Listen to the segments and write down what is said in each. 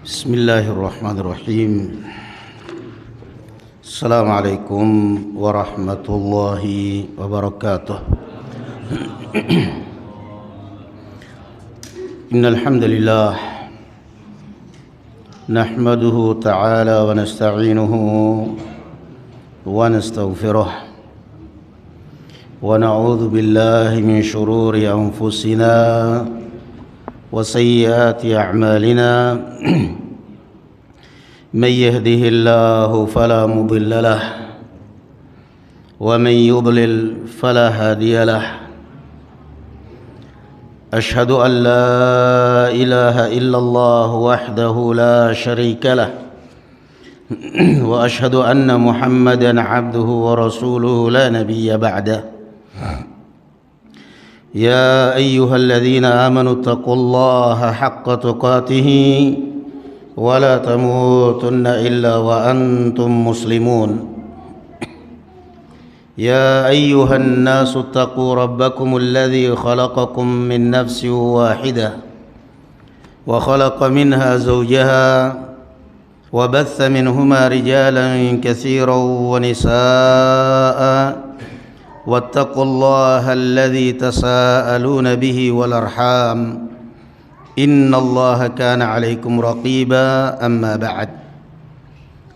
Bismillahirrahmanirrahim. Assalamualaikum warahmatullahi wabarakatuh. Innal hamdalillah nahmaduhu ta'ala wa nasta'inuhu wa nastaghfiruh wa na'udzu billahi min shururi anfusina wa sayyiati a'malina. من يهده الله فلا مضل له ومن يضلل فلا هادي له. أشهد أن لا إله إلا الله وحده لا شريك له وأشهد أن محمدا عبده ورسوله لا نبي بعده. يا أيها الذين آمنوا اتقوا الله حق تقاته ولا تموتن إلا وأنتم مسلمون. يا أيها الناس اتقوا ربكم الذي خلقكم من نفس واحدة وخلق منها زوجها وبث منهما رجالا كثيرا ونساء واتقوا الله الذي تساءلون به والأرحام إن الله كان عليكم رقيبا. أما بعد.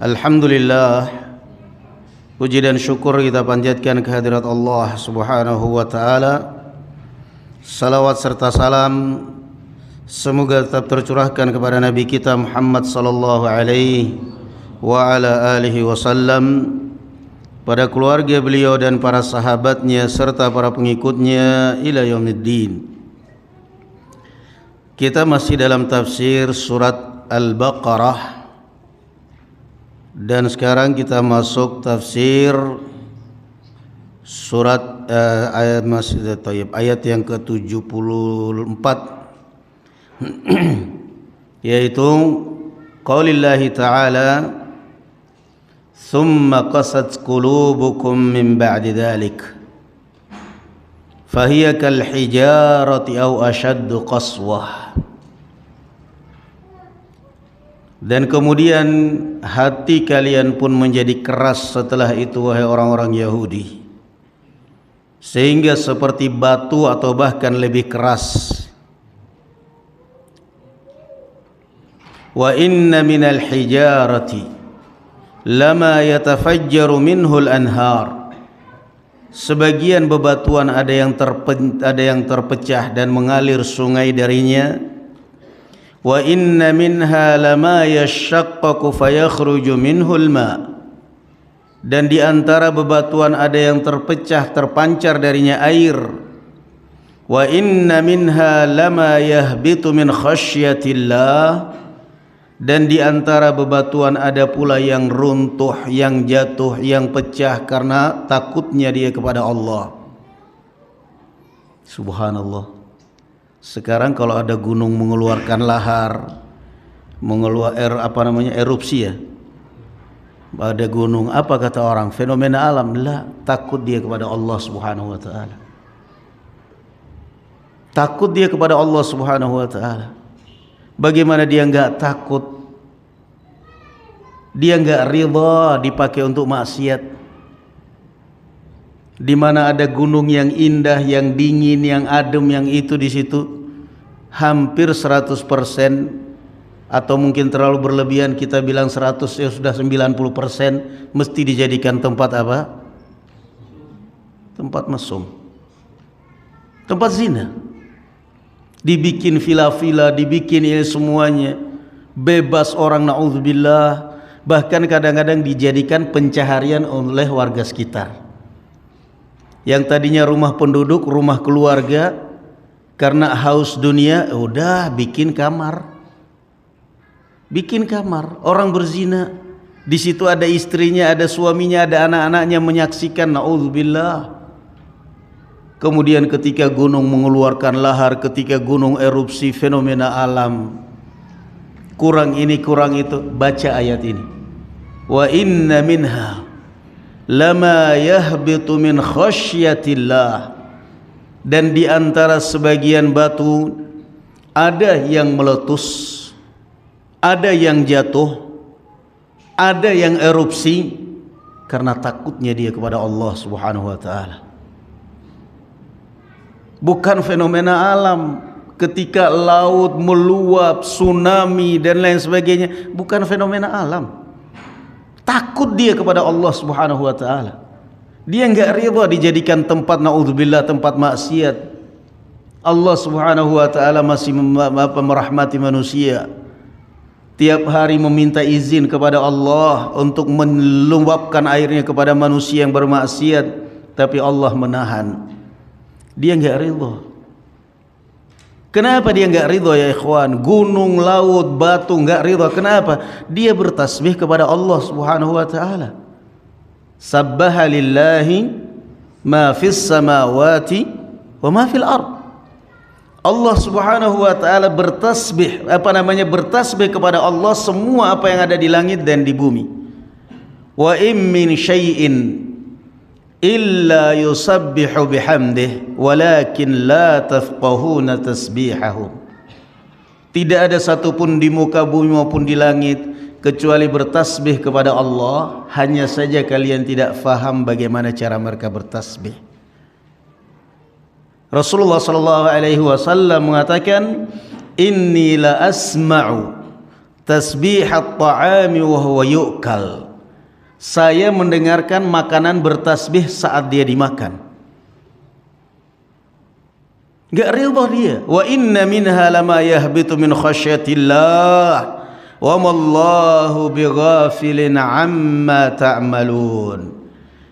Alhamdulillah, puji dan syukur kita panjatkan kehadirat Allah Subhanahu wa taala. Salawat serta salam semoga tetap tercurahkan kepada Nabi kita Muhammad sallallahu alaihi wa ala alihi wasallam, pada keluarga beliau dan para sahabatnya serta para pengikutnya ila yaumiddin. Kita masih dalam tafsir surat Al-Baqarah dan sekarang kita masuk tafsir surat ayat yang ke-74 yaitu qaulillahi ta'ala thumma qasat qulubukum min ba'di dhalik fahiya kal hijarati aw ashaddu qaswah. Dan kemudian hati kalian pun menjadi keras setelah itu, wahai orang-orang Yahudi, sehingga seperti batu atau bahkan lebih keras. Wa inna minal hijarati lama yatafajjaru minhul anhar. Sebagian bebatuan ada yang terpecah dan mengalir sungai darinya. Wa inna minha lama yashaqqaqu fayakhruju minhul ma. Dan di antara bebatuan ada yang terpecah, terpancar darinya air. Wa inna minha lama yahbitu min khasyatillah. Dan di antara bebatuan ada pula yang runtuh, yang jatuh, yang pecah karena takutnya dia kepada Allah. Subhanallah. Sekarang kalau ada gunung mengeluarkan lahar, erupsi ya. Ada gunung, apa kata orang? Fenomena alam. Lah, takut dia kepada Allah Subhanahu wa taala. Takut dia kepada Allah Subhanahu wa taala. Bagaimana dia enggak takut? Dia enggak ridha dipakai untuk maksiat. Di mana ada gunung yang indah, yang dingin, yang adem, yang itu di situ hampir 100%, atau mungkin terlalu berlebihan kita bilang 100, ya sudah 90% mesti dijadikan tempat apa? Tempat mesum, tempat zina. Dibikin villa-villa, dibikin ini semuanya bebas orang, naudzubillah. Bahkan kadang-kadang dijadikan pencaharian oleh warga sekitar. Yang tadinya rumah penduduk, rumah keluarga, karena haus dunia, udah bikin kamar. Bikin kamar, orang berzina. Di situ ada istrinya, ada suaminya, ada anak-anaknya menyaksikan, naudzubillah. Kemudian ketika gunung mengeluarkan lahar, ketika gunung erupsi, fenomena alam, kurang ini, kurang itu, baca ayat ini. Wa inna minha lama yahbitu min khasyatillah. Dan di antara sebagian batu ada yang meletus, ada yang jatuh, ada yang erupsi karena takutnya dia kepada Allah Subhanahu wa taala. Bukan fenomena alam ketika laut meluap, tsunami dan lain sebagainya, bukan fenomena alam. Takut dia kepada Allah Subhanahu wa taala. Dia enggak ridha dijadikan tempat naudzubillah, tempat maksiat. Allah Subhanahu wa taala masih merahmati manusia. Tiap hari meminta izin kepada Allah untuk meluapkan airnya kepada manusia yang bermaksiat, tapi Allah menahan. Dia enggak ridha. Kenapa dia enggak ridha ya ikhwan? Gunung, laut, batu enggak ridha. Kenapa? Dia bertasbih kepada Allah Subhanahu wa taala. Sabbaha lillahi ma fis samawati wa ma fil ard. Allah Subhanahu wa taala bertasbih, bertasbih kepada Allah semua apa yang ada di langit dan di bumi. Wa in min syai'in illa yusabbihu bihamdih walakin la tafqahuna tasbihahum. Tidak ada satupun di muka bumi maupun di langit kecuali bertasbih kepada Allah, hanya saja kalian tidak faham bagaimana cara mereka bertasbih. Rasulullah sallallahu alaihi wasallam mengatakan, inni la asma'u tasbihat ta'ami wa huwa yu'kal. Saya mendengarkan makanan bertasbih saat dia dimakan. Enggak ridha dia. Wa inna minha lama yahbitu min khasyatillah wa mallahu bighafilin amma ta'malun.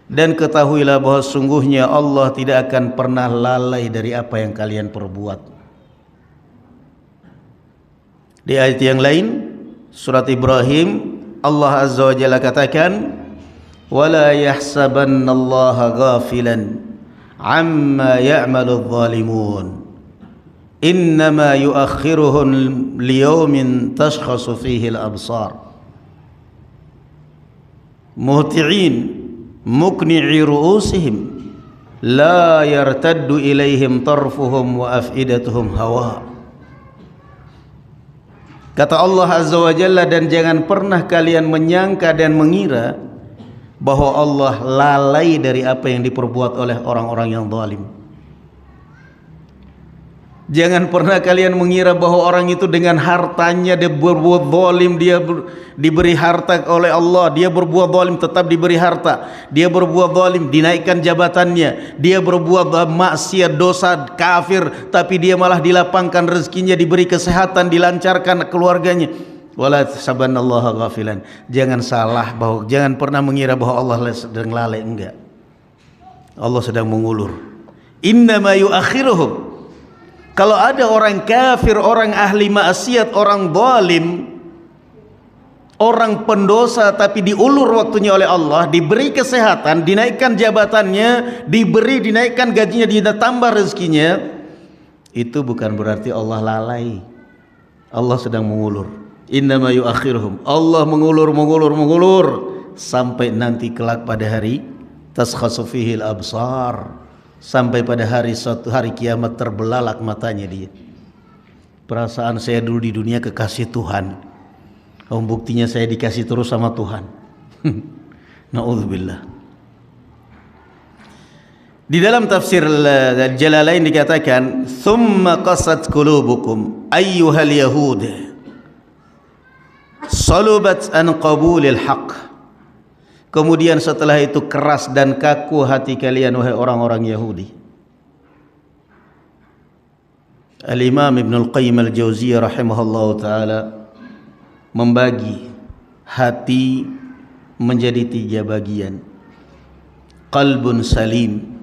Dan ketahuilah bahwa sungguhnya Allah tidak akan pernah lalai dari apa yang kalian perbuat. Di ayat yang lain, surat Ibrahim, Allah Azza wa Jalla katakan, wala yahsabannallaha ghafilan amma ya'malu adh-dhalimun innama yuakhiruhum liyawmin tashkhasu fihi al-absar muhti'in mukni'i ru'usihim la yartaddu ilaihim tarfuhum wa af'idatuhum hawa. Kata Allah Azza wa Jalla, dan jangan pernah kalian menyangka dan mengira bahwa Allah lalai dari apa yang diperbuat oleh orang-orang yang zalim. Jangan pernah kalian mengira bahwa orang itu dengan hartanya dia berbuat zalim, dia diberi harta oleh Allah, dia berbuat zalim tetap diberi harta, dia berbuat zalim dinaikkan jabatannya, dia berbuat maksiat dosa kafir tapi dia malah dilapangkan rezekinya, diberi kesehatan, dilancarkan keluarganya. Wala sabannallaha ghafilan. Jangan salah, bahwa jangan pernah mengira bahwa Allah sedang lalai, enggak. Allah sedang mengulur. Innama yuakhiruhum. Kalau ada orang kafir, orang ahli maksiat, orang zalim, orang pendosa tapi diulur waktunya oleh Allah, diberi kesehatan, dinaikkan jabatannya, dinaikkan gajinya, ditambah rezekinya, itu bukan berarti Allah lalai. Allah sedang mengulur. Innama yuakhiruhum. Allah mengulur sampai nanti kelak pada hari taskhasu fihil absar, sampai pada suatu hari kiamat terbelalak matanya dia. Perasaan saya dulu di dunia kekasih Tuhan, buktinya saya dikasih terus sama Tuhan. Na'udzubillah. Di dalam tafsir Jalalain dikatakan, thumma qasat qulubukum ayyuhal yahud salubat an qabulil haqq. Kemudian setelah itu keras dan kaku hati kalian wahai orang-orang Yahudi. Al-Imam Ibn Al-Qayyim Al-Jauziyah rahimahullah ta'ala membagi hati menjadi 3 bagian. Qalbun salim,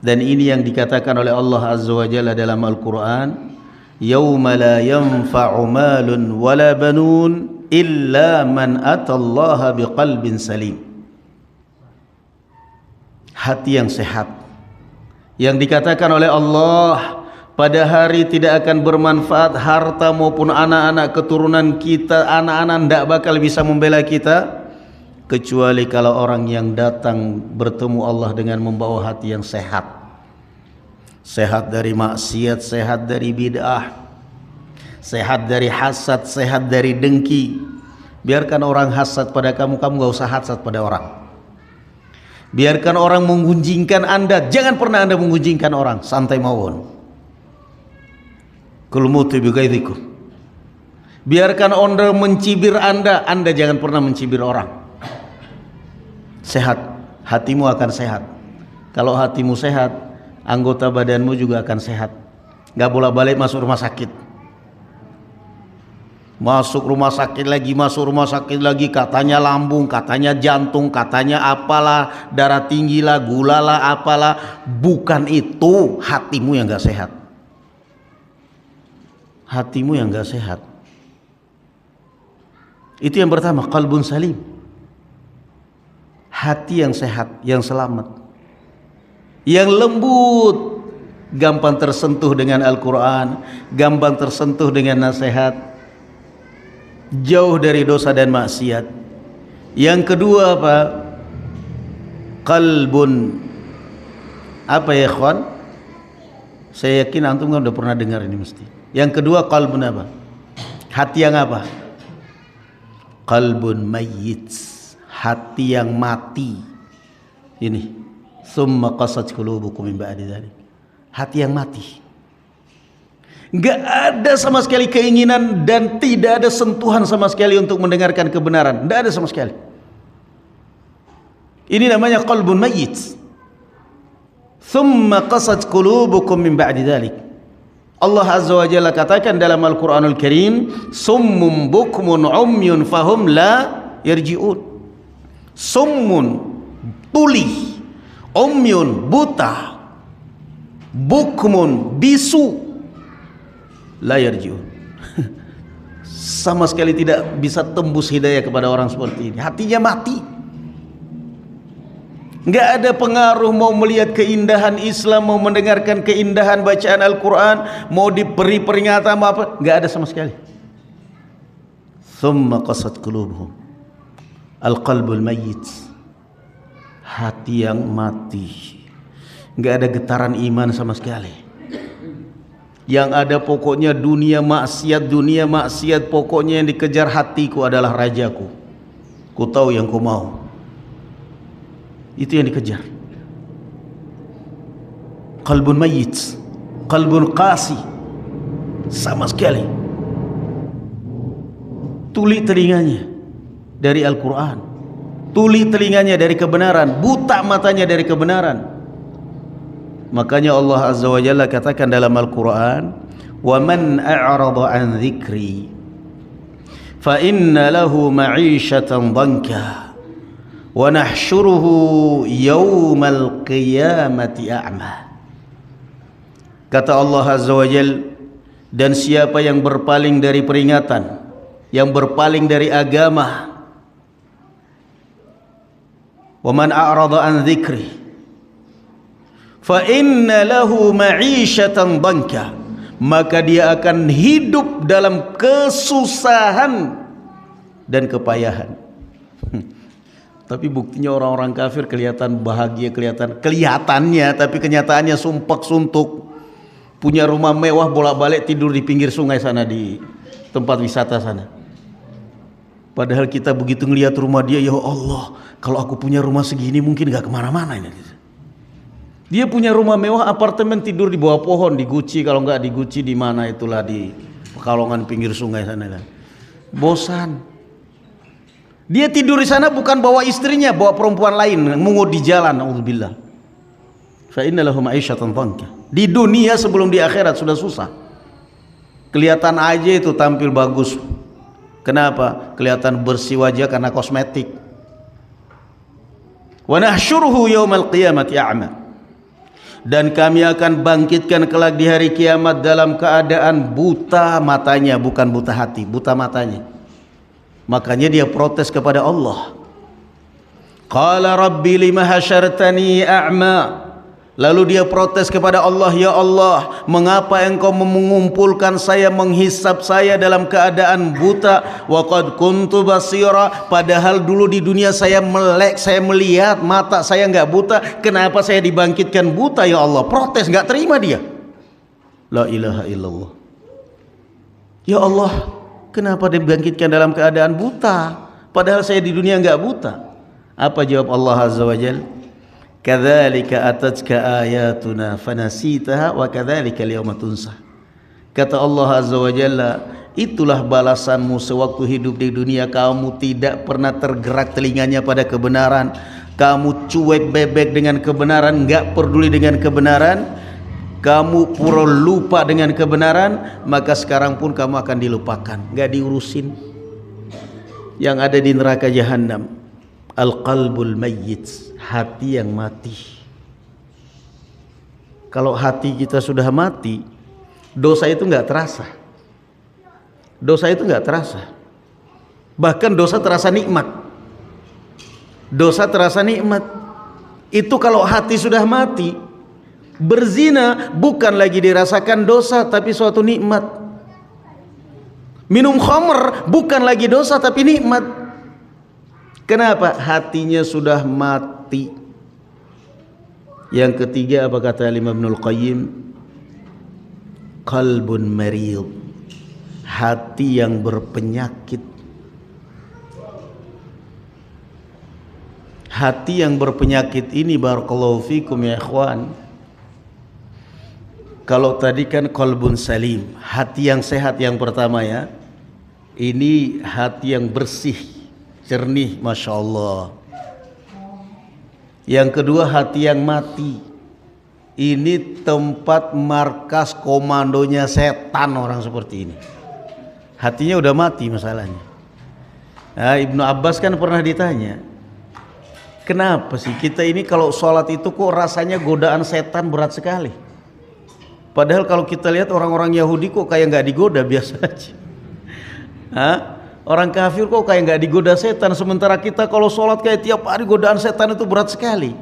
dan ini yang dikatakan oleh Allah Azza wa Jalla dalam Al-Quran, yauma la yanfa'u malun wala banun illa man atallaha biqalbin salim. Hati yang sehat, yang dikatakan oleh Allah, pada hari tidak akan bermanfaat harta maupun anak-anak keturunan kita, anak-anak tidak bakal bisa membela kita kecuali kalau orang yang datang bertemu Allah dengan membawa hati yang sehat. Sehat dari maksiat, sehat dari bid'ah, sehat dari hasad, sehat dari dengki. Biarkan orang hasad pada kamu, kamu gak usah hasad pada orang. Biarkan orang menggunjingkan Anda, jangan pernah Anda menggunjingkan orang, santai mawon. Kul mutu bi ghaidzikum. Biarkan orang mencibir Anda, Anda jangan pernah mencibir orang. Sehat, hatimu akan sehat. Kalau hatimu sehat, anggota badanmu juga akan sehat. Gak bolak-balik masuk rumah sakit. Masuk rumah sakit lagi, masuk rumah sakit lagi, katanya lambung, katanya jantung, katanya apalah, darah tinggi lah, gula lah, apalah. Bukan itu, hatimu yang gak sehat. Hatimu yang gak sehat. Itu yang pertama, qalbun salim. Hati yang sehat, yang selamat, yang lembut, gampang tersentuh dengan Al-Quran, gampang tersentuh dengan nasihat, jauh dari dosa dan maksiat. Yang kedua apa? Qalbun, apa ya ikhwan? Saya yakin antum kan udah pernah dengar ini mesti. Yang kedua qalbun apa? Hati yang apa? Qalbun mayyit, hati yang mati. Ini summa qasat qulubukum min ba'di dzalik. Hati yang mati. Enggak ada sama sekali keinginan dan tidak ada sentuhan sama sekali untuk mendengarkan kebenaran. Enggak ada sama sekali. Ini namanya qalbun mayyit. Summa qasat qulubukum min ba'di dzalik. Allah Azza wa Jalla katakan dalam Al-Quranul Karim, summun bukmun umyun fahum la yarji'un. Summun, tuli, umyun, buta, bukmun, bisu, la yarji'un. Sama sekali tidak bisa tembus hidayah kepada orang seperti ini. Hatinya mati. Enggak ada pengaruh mau melihat keindahan Islam, mau mendengarkan keindahan bacaan Al-Quran, mau diberi peringatan apa, enggak ada sama sekali. Thumma qasat qulubuhum. Al-qalbul mayyit. Hati yang mati. Enggak ada getaran iman sama sekali. Yang ada pokoknya dunia maksiat, pokoknya yang dikejar hatiku adalah rajaku. Ku tahu yang ku mau. Itu yang dikejar. Qalbun mayyit, qalbun qasi, sama sekali. Tuli telinganya dari Al-Quran, tuli telinganya dari kebenaran, buta matanya dari kebenaran. Makanya Allah Azza wa Jalla katakan dalam Al-Quran, wa man a'rada an dzikri fa inna lahu ma'isyatan dhanka wa nahsyuruhu yaumal qiyamati a'ma. Kata Allah Azza wa Jalla, dan siapa yang berpaling dari peringatan, yang berpaling dari agama, wa man a'rada an dzikri fa inna lahu ma'isyatan dhanka, maka dia akan hidup dalam kesusahan dan kepayahan. Tapi buktinya orang-orang kafir kelihatan bahagia, kelihatannya, tapi kenyataannya sumpak suntuk. Punya rumah mewah, bolak-balik tidur di pinggir sungai sana, di tempat wisata sana. Padahal kita begitu ngelihat rumah dia, ya Allah, kalau aku punya rumah segini mungkin gak kemana-mana ini. Dia punya rumah mewah, apartemen, tidur di bawah pohon, di Gucci, kalau nggak di Gucci di mana itulah, di Pekalongan pinggir sungai sana kan. Bosan. Dia tidur di sana bukan bawa istrinya, bawa perempuan lain, mungut di jalan. Auzubillah. Fa inna lahum ma'isyatan dhanka. Di dunia sebelum di akhirat sudah susah. Kelihatan aja itu tampil bagus. Kenapa? Kelihatan bersih wajah karena kosmetik. Wa nahsyuruhu yaumal qiyamati a'ma. Dan kami akan bangkitkan kelak di hari kiamat dalam keadaan buta matanya, bukan buta hati, buta matanya. Makanya dia protes kepada Allah. Qala rabbi lima hasyartani a'ma. Lalu dia protes kepada Allah, ya Allah, mengapa engkau mengumpulkan saya, menghisap saya dalam keadaan buta? Wa qad kuntu basira, padahal dulu di dunia saya melek, saya melihat, mata saya enggak buta. Kenapa saya dibangkitkan buta ya Allah? Protes, enggak terima dia. La ilaha illallah. Ya Allah, kenapa dibangkitkan dalam keadaan buta? Padahal saya di dunia enggak buta. Apa jawab Allah Azza wa Jalla? Kadzalika atatka ayatuna fanasitaha wa kadzalika al-yawma tunsa. Kata Allah Azza wa Jalla, itulah balasanmu sewaktu hidup di dunia. Kamu tidak pernah tergerak telinganya pada kebenaran. Kamu cuek bebek dengan kebenaran, enggak peduli dengan kebenaran. Kamu pura lupa dengan kebenaran, maka sekarang pun kamu akan dilupakan, enggak diurusin. Yang ada di neraka jahanam, al-qalbul mayyit, hati yang mati. Kalau hati kita sudah mati, dosa itu enggak terasa. Dosa itu enggak terasa. Bahkan dosa terasa nikmat. Dosa terasa nikmat. Itu kalau hati sudah mati. Berzina bukan lagi dirasakan dosa, tapi suatu nikmat. Minum khamr bukan lagi dosa, tapi nikmat. Kenapa? Hatinya sudah mati. Yang ketiga apa kata Imam Ibnul Qayyim? Qalbun marid, hati yang berpenyakit. Hati yang berpenyakit ini, barakallahu fikum ya ikhwan. Kalau tadi kan qalbun salim, hati yang sehat yang pertama ya. Ini hati yang bersih, jernih, Masya Allah. Yang kedua hati yang mati. Ini tempat markas komandonya setan orang seperti ini. Hatinya udah mati masalahnya. Nah, Ibnu Abbas kan pernah ditanya, kenapa sih kita ini kalau sholat itu kok rasanya godaan setan berat sekali? Padahal kalau kita lihat orang-orang Yahudi kok kayak nggak digoda, biasa aja. Orang kafir kok kayak nggak digoda setan, sementara kita kalau sholat kayak tiap hari godaan setan itu berat sekali.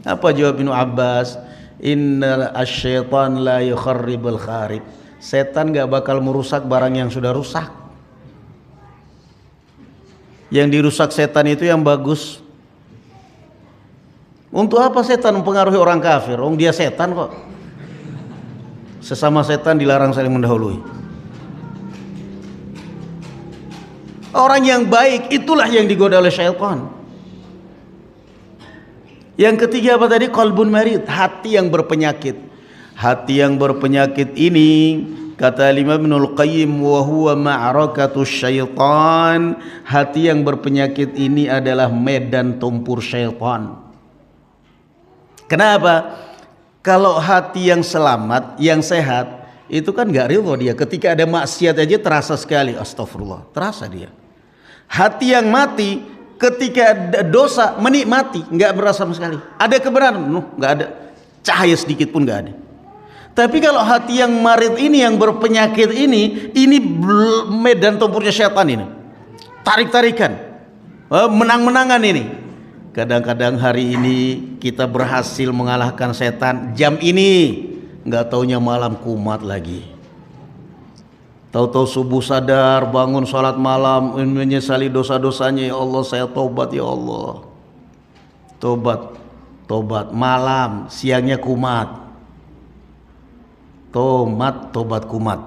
Apa jawab Ibnu Abbas? Inna asyaitan la yukharribul kharib. Setan nggak bakal merusak barang yang sudah rusak. Yang dirusak setan itu yang bagus. Untuk apa setan mempengaruhi orang kafir? Dia setan kok. Sesama setan dilarang saling mendahului. Orang yang baik itulah yang digoda oleh syaitan. Yang ketiga apa tadi? Qalbun marid, hati yang berpenyakit. Hati yang berpenyakit ini kata Imam Ibnul Qayyim, wa huwa ma'rakatus syaitan. Hati yang berpenyakit ini adalah medan tempur syaitan. Kenapa? Kalau hati yang selamat, yang sehat, itu kan gak ridho dia. Ketika ada maksiat aja terasa sekali, astagfirullah, terasa dia. Hati yang mati, ketika ada dosa menikmati, nggak merasa sama sekali. Ada kebenaran, nggak ada, cahaya sedikit pun nggak ada. Tapi kalau hati yang marid ini, yang berpenyakit ini medan tempurnya syaitan ini, tarik-tarikan, menang-menangan ini. Kadang-kadang hari ini kita berhasil mengalahkan setan, jam ini nggak taunya malam kumat lagi. Tahu-tahu subuh sadar, bangun salat malam, menyesali dosa-dosanya. Ya Allah, saya tobat ya Allah. Tobat malam, siangnya kumat. Tobat kumat.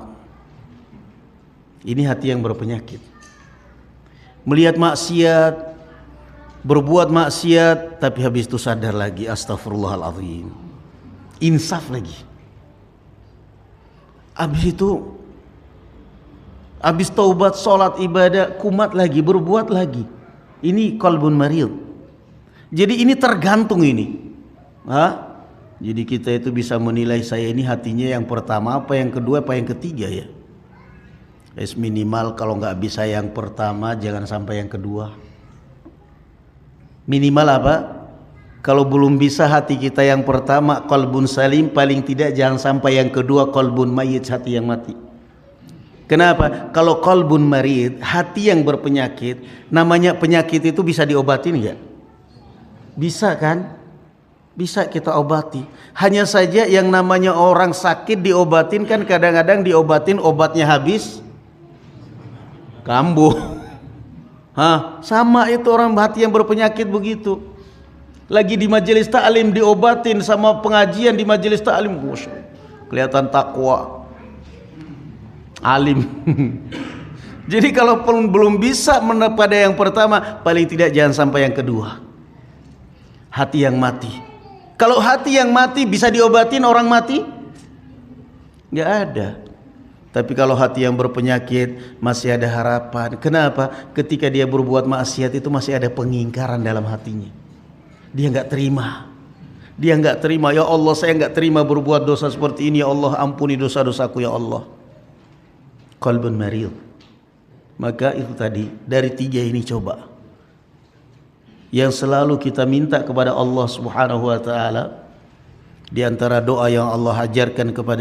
Ini hati yang berpenyakit. Melihat maksiat, berbuat maksiat, tapi habis itu sadar lagi, astagfirullahaladzim. Insaf lagi. Habis taubat, sholat, ibadah, kumat lagi, berbuat lagi. Ini qalbun marid. Jadi ini tergantung ini. Jadi kita itu bisa menilai saya ini hatinya yang pertama apa, yang kedua apa, yang ketiga ya. Minimal kalau nggak bisa yang pertama jangan sampai yang kedua. Minimal apa? Kalau belum bisa hati kita yang pertama qalbun salim, paling tidak jangan sampai yang kedua qalbun mayyit, hati yang mati. Kenapa? Kalau qalbun marid, hati yang berpenyakit, namanya penyakit itu bisa diobatin nggak? Bisa kan? Bisa kita obati. Hanya saja yang namanya orang sakit diobatin kan kadang-kadang diobatin obatnya habis, kambuh. Sama itu orang hati yang berpenyakit begitu. Lagi di majelis ta'lim diobatin sama pengajian di majelis ta'lim, kelihatan takwa. alim. Jadi kalau belum bisa pada yang pertama, paling tidak jangan sampai yang kedua. Hati yang mati. Kalau hati yang mati bisa diobatin orang mati? Nggak ada. Tapi kalau hati yang berpenyakit masih ada harapan. Kenapa? Ketika dia berbuat maksiat itu masih ada pengingkaran dalam hatinya. Dia nggak terima. Dia nggak terima. Ya Allah, saya nggak terima berbuat dosa seperti ini. Ya Allah, ampuni dosa-dosaku ya Allah. Qalbun marid. Maka itu tadi dari 3 ini coba. Yang selalu kita minta kepada Allah Subhanahu wa taala. Di antara doa yang Allah ajarkan kepada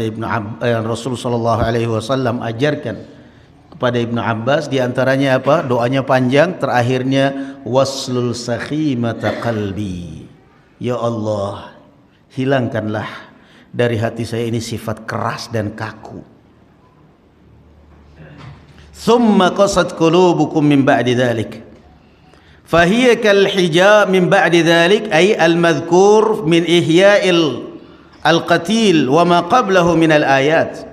Rasul sallallahu alaihi wasallam ajarkan kepada Ibnu Abbas, di antaranya apa? Doanya panjang, terakhirnya waslul sakhimata qalbi. Ya Allah, hilangkanlah dari hati saya ini sifat keras dan kaku. Thumma qasat qulubukum min ba'di dzalik. Fahiya kal hijab min ba'di dzalik ay al-madhkur min ihya'il al-qatil wa ma qablahu min al-ayat.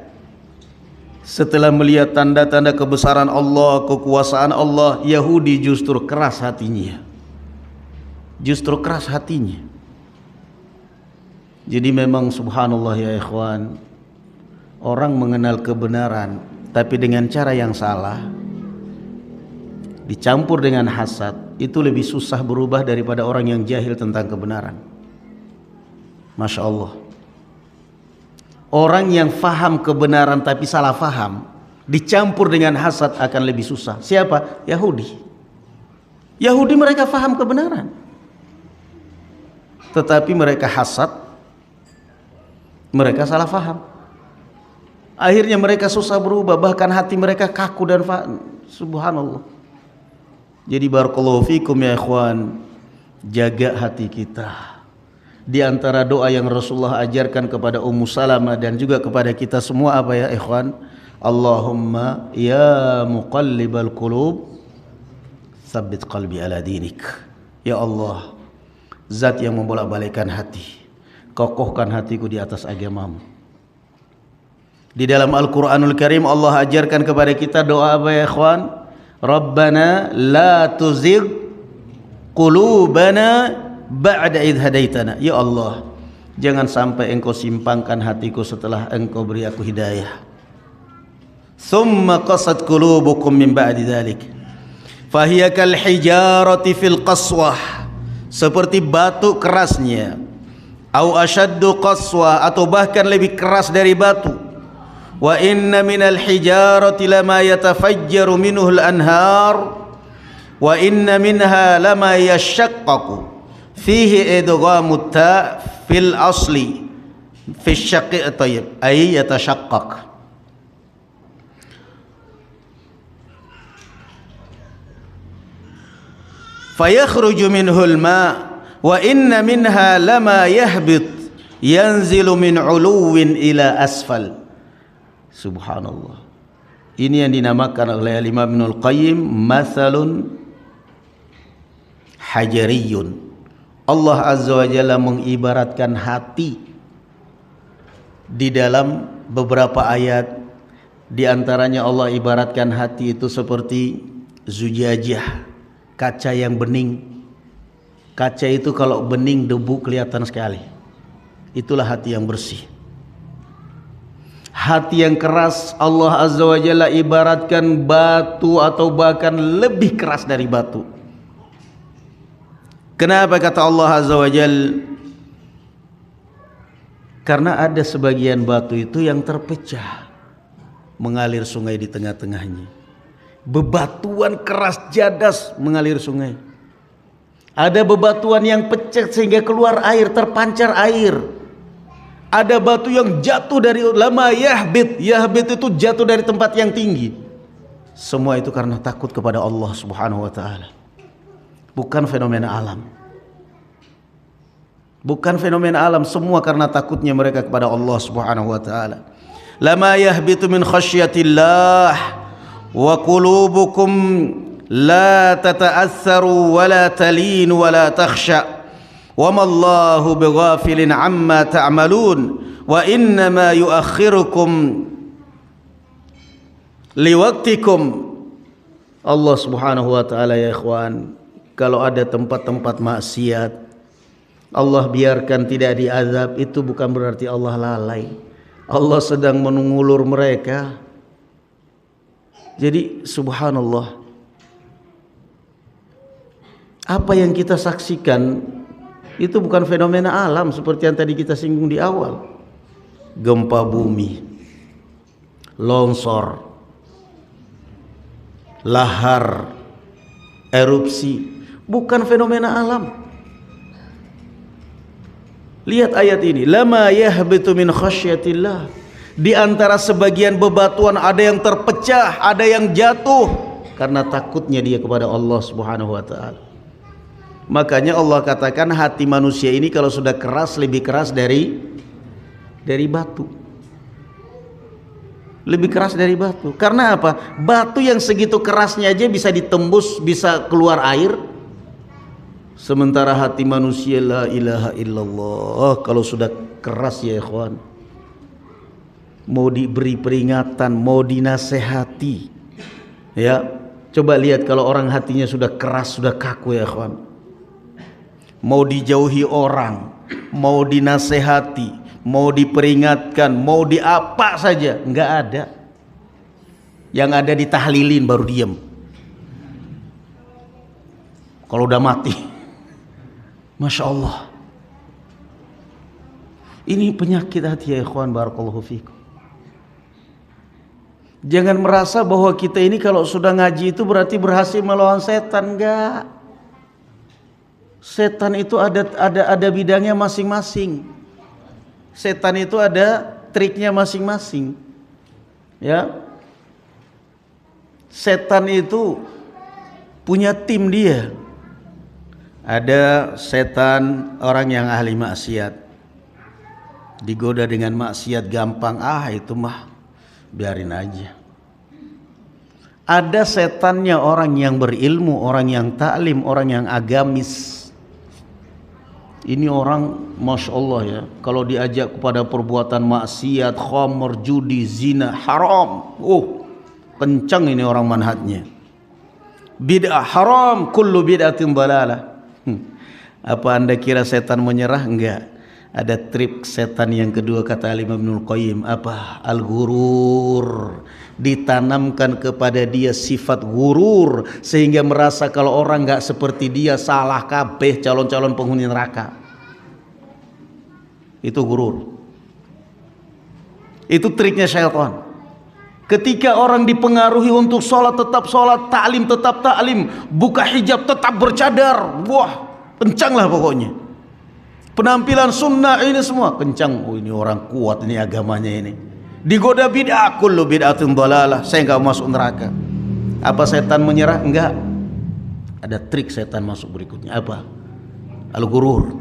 Setelah melihat tanda-tanda kebesaran Allah, kekuasaan Allah, Yahudi justru keras hatinya. Justru keras hatinya. Jadi memang subhanallah ya ikhwan, orang mengenal kebenaran tapi dengan cara yang salah, dicampur dengan hasad, itu lebih susah berubah daripada orang yang jahil tentang kebenaran. Masya Allah. Orang yang faham kebenaran tapi salah faham, dicampur dengan hasad akan lebih susah. Siapa? Yahudi. Yahudi mereka faham kebenaran, tetapi mereka hasad, mereka salah faham. Akhirnya mereka susah berubah, bahkan hati mereka kaku dan subhanallah. Jadi barakallahu fikum ya ikhwan, jaga hati kita. Di antara doa yang Rasulullah ajarkan kepada Ummu Salamah dan juga kepada kita semua apa ya ikhwan? Allahumma ya muqallibal qulub tsabbit qalbi ala dinik. Ya Allah, zat yang membolak-balikkan hati, kokohkan hatiku di atas agamamu. Di dalam Al-Qur'anul Karim Allah ajarkan kepada kita doa apa ya ikhwan? Rabbana la tuzigh qulubana ba'da idh hadaitana. Ya Allah, jangan sampai engkau simpangkan hatiku setelah engkau beri aku hidayah. Thumma qasat qulubukum min ba'di dzalik. Fahiya kal hijarati fil qaswah. Seperti batu kerasnya. Au ashaddu qaswah, atau bahkan lebih keras dari batu. Wa inna minal hijarati lama yatafajjaru minhu al-anhar. Wa inna minha lama yashaqqaqu. Fihi idghamut ta fil asli fi syaqi tayyib ay yatashaqqaq. Fayakhruju minhul ma wa inna minha lama yahbit yanzilu min uluwin ila asfal. Subhanallah. Ini yang dinamakan oleh Imam Ibnul Qayyim mathalun hajariyun. Allah Azza wa Jalla mengibaratkan hati di dalam beberapa ayat. Di antaranya Allah ibaratkan hati itu seperti zujajah, kaca yang bening. Kaca itu kalau bening debu kelihatan sekali. Itulah hati yang bersih. Hati yang keras Allah Azza wa Jalla ibaratkan batu atau bahkan lebih keras dari batu. Kenapa kata Allah Azza wa Jalla? Karena ada sebagian batu itu yang terpecah, mengalir sungai di tengah-tengahnya. Bebatuan keras jadas mengalir sungai. Ada bebatuan yang pecah sehingga keluar air, terpancar air. Ada batu yang jatuh dari lama yahbit. Yahbit itu jatuh dari tempat yang tinggi. Semua itu karena takut kepada Allah Subhanahu wa taala. Bukan fenomena alam. Bukan fenomena alam, semua karena takutnya mereka kepada Allah Subhanahu wa taala. Lama yahbitu min khasyatillah wa qulubukum la tata'atsaru wa la talinu wa la takhsha. Wa ma Allahu bighafilin amma ta'malun wa innama yuakhirukum liwaktikum. Allah Subhanahu wa taala ya ikhwan, kalau ada tempat-tempat maksiat Allah biarkan tidak diazab, itu bukan berarti Allah lalai. Allah sedang mengulur mereka. Jadi subhanallah, apa yang kita saksikan itu bukan fenomena alam seperti yang tadi kita singgung di awal. Gempa bumi, longsor, lahar, erupsi, bukan fenomena alam. Lihat ayat ini, lama yahbitu min khasyatillah. Di antara sebagian bebatuan ada yang terpecah, ada yang jatuh karena takutnya dia kepada Allah Subhanahu wa taala. Makanya Allah katakan hati manusia ini kalau sudah keras lebih keras dari batu. Lebih keras dari batu. Karena apa? Batu yang segitu kerasnya aja bisa ditembus, bisa keluar air. Sementara hati manusia la ilaha illallah kalau sudah keras ya ikhwan, mau diberi peringatan, mau dinasehati, ya coba lihat kalau orang hatinya sudah keras, sudah kaku ya ikhwan, mau dijauhi orang, mau dinasehati, mau diperingatkan, mau diapa saja nggak ada. Yang ada ditahlilin baru diam kalau udah mati. Masya Allah, ini penyakit hati ya ikhwan, barakallahu fikum. Jangan merasa bahwa kita ini kalau sudah ngaji itu berarti berhasil melawan setan. Enggak. Setan itu ada bidangnya masing-masing. Setan itu ada triknya masing-masing. Ya. Setan itu punya tim dia. Ada setan orang yang ahli maksiat, digoda dengan maksiat gampang, itu mah biarin aja. Ada setannya orang yang berilmu, orang yang taklim, orang yang agamis. Ini orang Masya Allah ya, kalau diajak kepada perbuatan maksiat, khamr, judi, zina, haram, kencang ini orang manhajnya. Bid'ah haram, kullu bid'atin dalalah. Apa anda kira setan menyerah? Enggak. Ada trik setan yang kedua kata Imam Ibnul Qayyim, apa? Al-ghurur. Ditanamkan kepada dia sifat ghurur sehingga merasa kalau orang enggak seperti dia salah kabeh, calon-calon penghuni neraka. Itu ghurur. Itu triknya syaitan. Ketika orang dipengaruhi untuk sholat tetap sholat, taklim tetap taklim, buka hijab tetap bercadar, wah kencanglah pokoknya. Penampilan sunnah ini semua kencang. Ini orang kuat ini agamanya ini. Digoda bid'ah, kullu bid'atin dalalah, saya enggak masuk neraka. Apa setan menyerah? Enggak. Ada trik setan masuk berikutnya. Apa? Al-ghurur.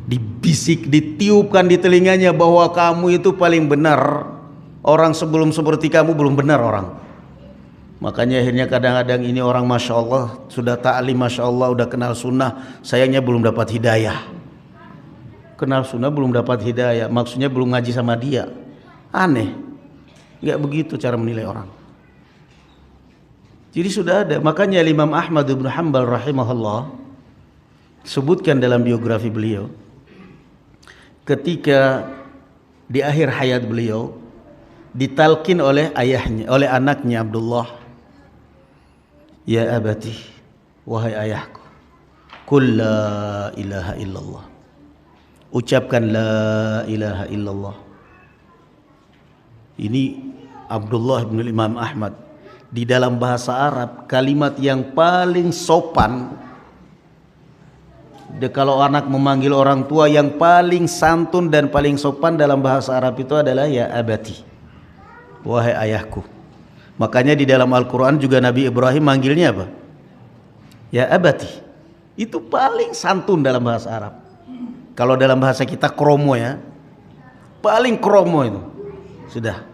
Dibisik, ditiupkan di telinganya bahwa kamu itu paling benar. Orang sebelum seperti kamu belum benar orang. Makanya akhirnya kadang-kadang ini orang Masya Allah sudah ta'lim, Masya Allah udah kenal sunnah, sayangnya belum dapat hidayah. Kenal sunnah belum dapat hidayah, maksudnya belum ngaji sama dia. Aneh. Enggak begitu cara menilai orang. Jadi sudah ada. Makanya Imam Ahmad bin Hanbal rahimahullah sebutkan dalam biografi beliau, ketika di akhir hayat beliau ditalkin oleh ayahnya, oleh anaknya Abdullah, ya abati, wahai ayahku, qul la ilaha illallah, ucapkan la ilaha illallah. Ini Abdullah bin Imam Ahmad, di dalam bahasa Arab kalimat yang paling sopan. Kalau anak memanggil orang tua yang paling santun dan paling sopan dalam bahasa Arab itu adalah ya abati, wahai ayahku. Makanya di dalam Al-Quran juga Nabi Ibrahim manggilnya apa? Ya abati. Itu paling santun dalam bahasa Arab. Kalau dalam bahasa kita kromo ya, paling kromo itu. Sudah.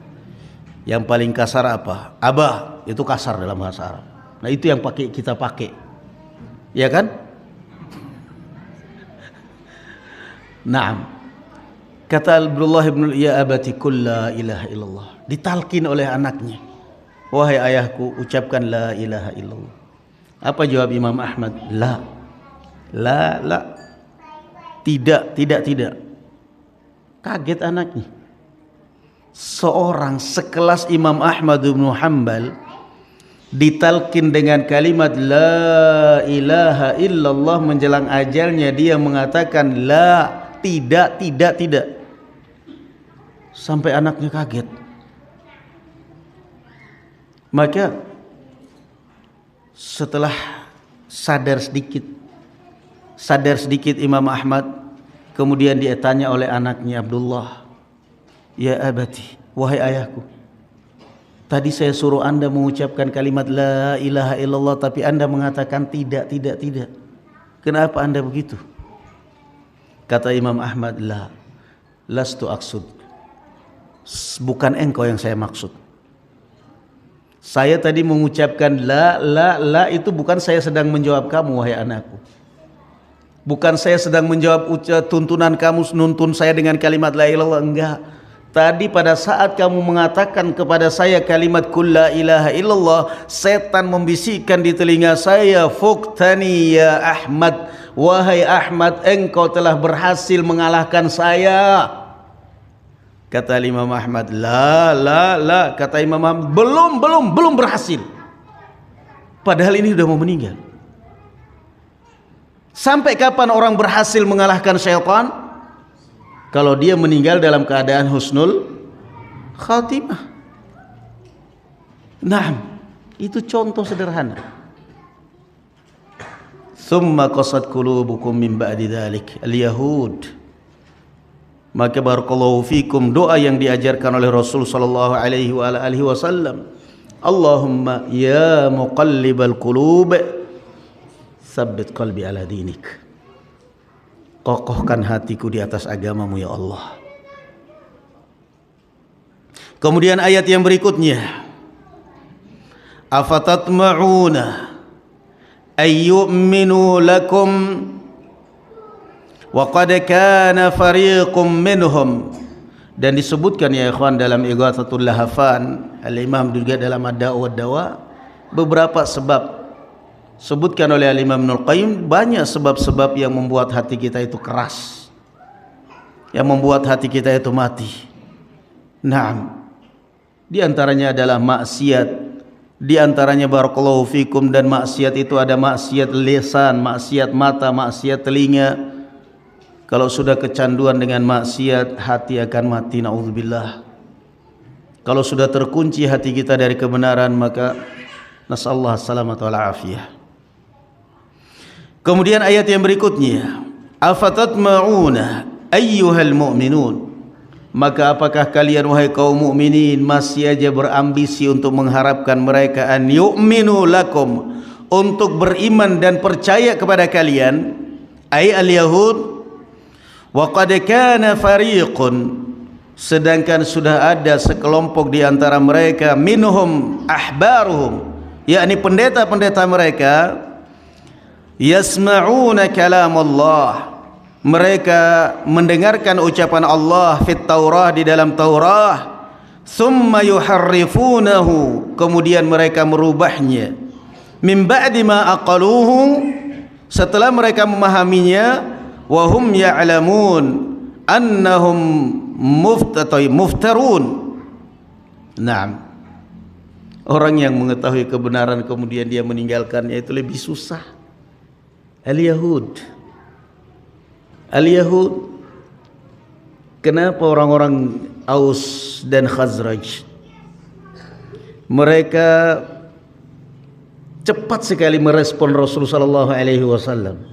Yang paling kasar apa? Abah, itu kasar dalam bahasa Arab. Nah itu yang kita pakai. Ya kan? Naam. Kata Abdullah ibn ya abati qul la ilaha illallah. Ditalkin oleh anaknya. wahai ayahku, ucapkan la ilaha illallah. Apa jawab Imam Ahmad? La, tidak. Kaget anaknya. Seorang sekelas Imam Ahmad bin Hanbal ditalkin dengan kalimat la ilaha illallah menjelang ajalnya, dia mengatakan la, tidak. Sampai anaknya kaget. Maka setelah sadar sedikit Imam Ahmad, kemudian dia tanya oleh anaknya Abdullah, ya abati, wahai ayahku, tadi saya suruh anda mengucapkan kalimat la ilaha illallah, tapi anda mengatakan tidak. Kenapa anda begitu? Kata Imam Ahmad, lastu aksud, bukan engkau yang saya maksud. Saya tadi mengucapkan la itu bukan saya sedang menjawab kamu wahai anakku. Bukan saya sedang menjawab tuntunan kamu nuntun saya dengan kalimat la ilallah, enggak. Tadi pada saat kamu mengatakan kepada saya kalimat kul la ilaha illallah, setan membisikkan di telinga saya, fuktani ya Ahmad, wahai Ahmad, engkau telah berhasil mengalahkan saya. Kata Imam Ahmad, la. Kata Imam Ahmad, belum berhasil. Padahal ini sudah mau meninggal. Sampai kapan orang berhasil mengalahkan syaitan? Kalau dia meninggal dalam keadaan husnul khatimah. Nah, itu contoh sederhana. Thumma qasat qulubukum min ba'di dzalik al-yahud. Maka barakallahu fikum, doa yang diajarkan oleh Rasul sallallahu alaihi wasallam, Allahumma ya muqallibal qulub tsabbit qalbi ala dinik. Kokohkan hatiku di atas agamamu ya Allah. Kemudian ayat yang berikutnya, afatatma'una ayyu'minu lakum wa qad kana fariqum minhum. Dan disebutkan ya ikhwan dalam Ighatsatul Lahafan, Al-Imam juga dalam Ad-Da'a wad-Dawa, beberapa sebab sebutkan oleh Al-Imam Ibnul Qayyim, banyak sebab-sebab yang membuat hati kita itu keras, yang membuat hati kita itu mati. Naam, di antaranya adalah maksiat, di antaranya barakallahu fikum, dan maksiat itu ada maksiat lisan, maksiat mata, maksiat telinga. Kalau sudah kecanduan dengan maksiat, hati akan mati, naudzubillah. Kalau sudah terkunci hati kita dari kebenaran, maka nasallahu salamata wal afiyah. Kemudian ayat yang berikutnya, afatatma'una ayyuhal mu'minun, maka apakah kalian wahai kaum mukminin masih aja berambisi untuk mengharapkan mereka an yu'minu lakum, untuk beriman dan percaya kepada kalian, ay al-yahud, wa qad kana fariqun, sedangkan sudah ada sekelompok di antara mereka, minhum ahbaruhum, yakni pendeta-pendeta mereka, yasma'una kalam Allah, mereka mendengarkan ucapan Allah fit Taurah, di dalam Taurah, thumma yuharrifunahu, kemudian mereka merubahnya, min ba'di ma aqaluhu, setelah mereka memahaminya, wa hum ya'lamun annahum muftarun. Naam, orang yang mengetahui kebenaran kemudian dia meninggalkannya itu lebih susah. Al-Yahud, kenapa orang-orang Aus dan Khazraj mereka cepat sekali merespon Rasul sallallahu alaihi wasallam?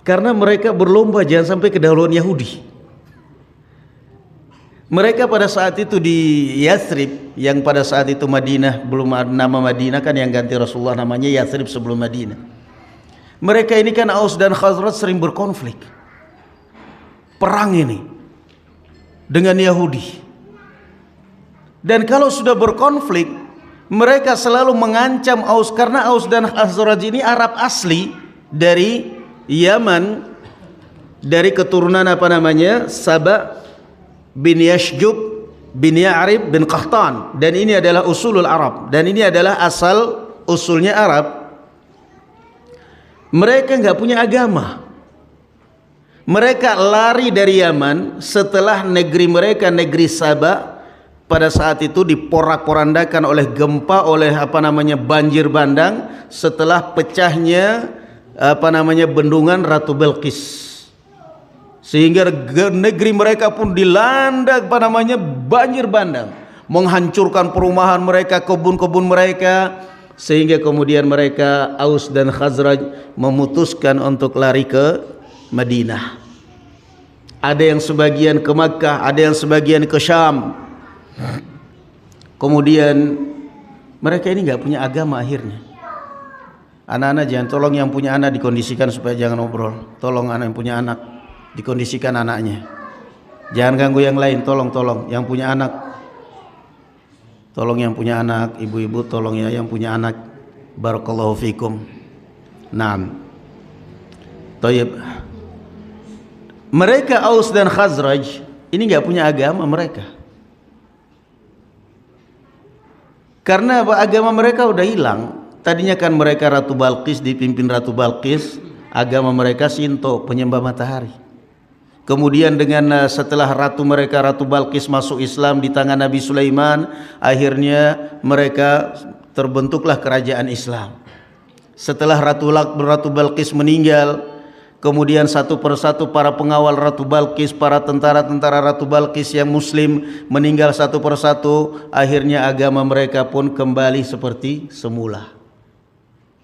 Karena mereka berlomba jangan sampai kedahuluan Yahudi. Mereka pada saat itu di Yathrib, yang pada saat itu Madinah, belum nama Madinah kan, yang ganti Rasulullah namanya Yathrib sebelum Madinah. Mereka ini kan Aus dan Khazraj sering berkonflik, perang ini dengan Yahudi. Dan kalau sudah berkonflik, mereka selalu mengancam Aus, karena Aus dan Khazraj ini Arab asli dari Yaman, dari keturunan Saba bin Yashjub bin Ya'rib bin Qahtan, dan ini adalah usulul Arab, dan ini adalah asal usulnya Arab. Mereka nggak punya agama. Mereka lari dari Yaman setelah negeri mereka, negeri Sabah, pada saat itu diporak-porandakan oleh gempa, oleh banjir bandang setelah pecahnya bendungan Ratu Belqis, sehingga negeri mereka pun dilanda banjir bandang, menghancurkan perumahan mereka, kebun-kebun mereka, sehingga kemudian mereka Aus dan Khazraj memutuskan untuk lari ke Madinah. Ada yang sebagian ke Makkah, ada yang sebagian ke Syam. Kemudian mereka ini nggak punya agama akhirnya. Anak-anak jangan, tolong yang punya anak dikondisikan supaya jangan ngobrol. Tolong anak yang punya anak dikondisikan anaknya. Jangan ganggu yang lain, tolong yang punya anak. Tolong yang punya anak, ibu-ibu tolong ya yang punya anak. Barakallahu fikum. Naam. Thayyib. Mereka Aus dan Khazraj ini nggak punya agama mereka. Karena agama mereka udah hilang. Tadinya kan mereka Ratu Balqis, dipimpin Ratu Balqis, agama mereka Shinto, penyembah matahari. Kemudian dengan setelah ratu mereka Ratu Balqis masuk Islam di tangan Nabi Sulaiman, akhirnya mereka terbentuklah kerajaan Islam. Setelah Ratu Balqis meninggal, kemudian satu persatu para pengawal Ratu Balqis, para tentara-tentara Ratu Balqis yang muslim meninggal satu persatu. Akhirnya agama mereka pun kembali seperti semula.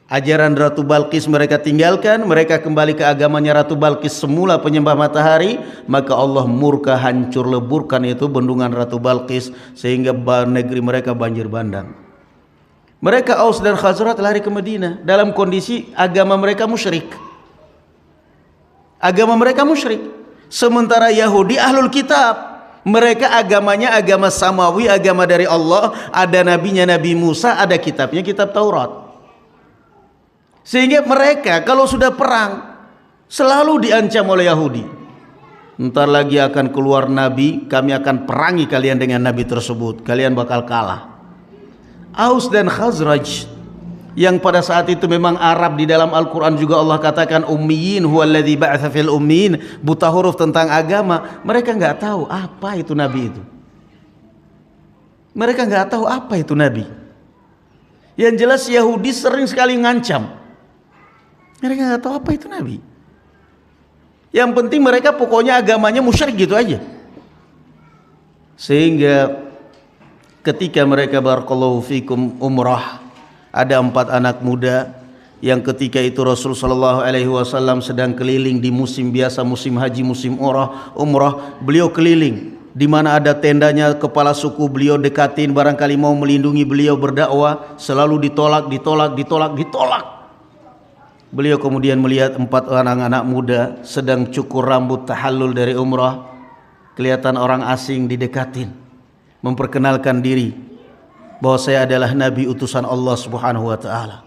Ajaran Ratu Balqis mereka tinggalkan, mereka kembali ke agamanya Ratu Balqis semula, penyembah matahari. Maka Allah murka, hancur leburkan itu bendungan Ratu Balqis, sehingga negeri mereka banjir bandang. Mereka Aus dan Khazraj lari ke Madinah dalam kondisi agama mereka musyrik. Agama mereka musyrik. Sementara Yahudi ahlul kitab, mereka agamanya agama samawi, agama dari Allah. Ada nabinya Nabi Musa, ada kitabnya kitab Taurat. Sehingga mereka kalau sudah perang selalu diancam oleh Yahudi. Ntar lagi akan keluar nabi, kami akan perangi kalian dengan nabi tersebut, kalian bakal kalah. Aus dan Khazraj yang pada saat itu memang Arab, di dalam Al-Quran juga Allah katakan ummiyin huwallazi ba'atsa fil ummiyin, buta huruf tentang agama. Mereka nggak tahu apa itu nabi itu. Mereka nggak tahu apa itu nabi. Yang jelas Yahudi sering sekali ngancam. Mereka nggak tahu apa itu nabi. Yang penting mereka pokoknya agamanya musyrik gitu aja. Sehingga ketika mereka barakallahu fikum umrah, ada 4 anak muda yang ketika itu Rasul sallallahu alaihi wasallam sedang keliling di musim biasa, musim haji, musim umrah, beliau keliling di mana ada tendanya kepala suku, beliau dekatin barangkali mau melindungi beliau berdakwah, selalu ditolak. Beliau kemudian melihat 4 anak-anak muda sedang cukur rambut, tahallul dari umrah, kelihatan orang asing, didekatin, memperkenalkan diri bahwa saya adalah nabi utusan Allah Subhanahu wa taala.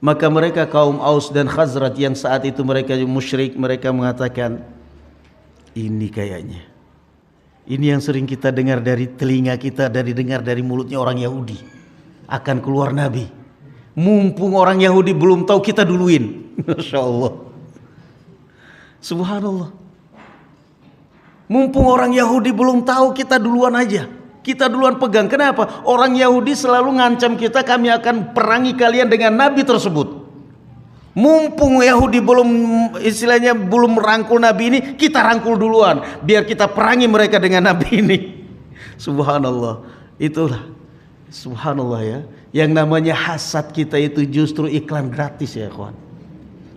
Maka mereka kaum Aus dan Khazraj yang saat itu mereka musyrik, mereka mengatakan, ini kayaknya ini yang sering kita dengar dari telinga kita, dengar dari mulutnya orang Yahudi, akan keluar nabi. Mumpung orang Yahudi belum tahu, kita duluin. Masya Allah, subhanallah. Mumpung orang Yahudi belum tahu, kita duluan aja. Kita duluan pegang. Kenapa? Orang Yahudi selalu ngancam kita, kami akan perangi kalian dengan nabi tersebut. Mumpung Yahudi belum, istilahnya belum merangkul nabi ini, kita rangkul duluan, biar kita perangi mereka dengan nabi ini. Subhanallah. Itulah, subhanallah ya, yang namanya hasad kita itu justru iklan gratis ya kawan.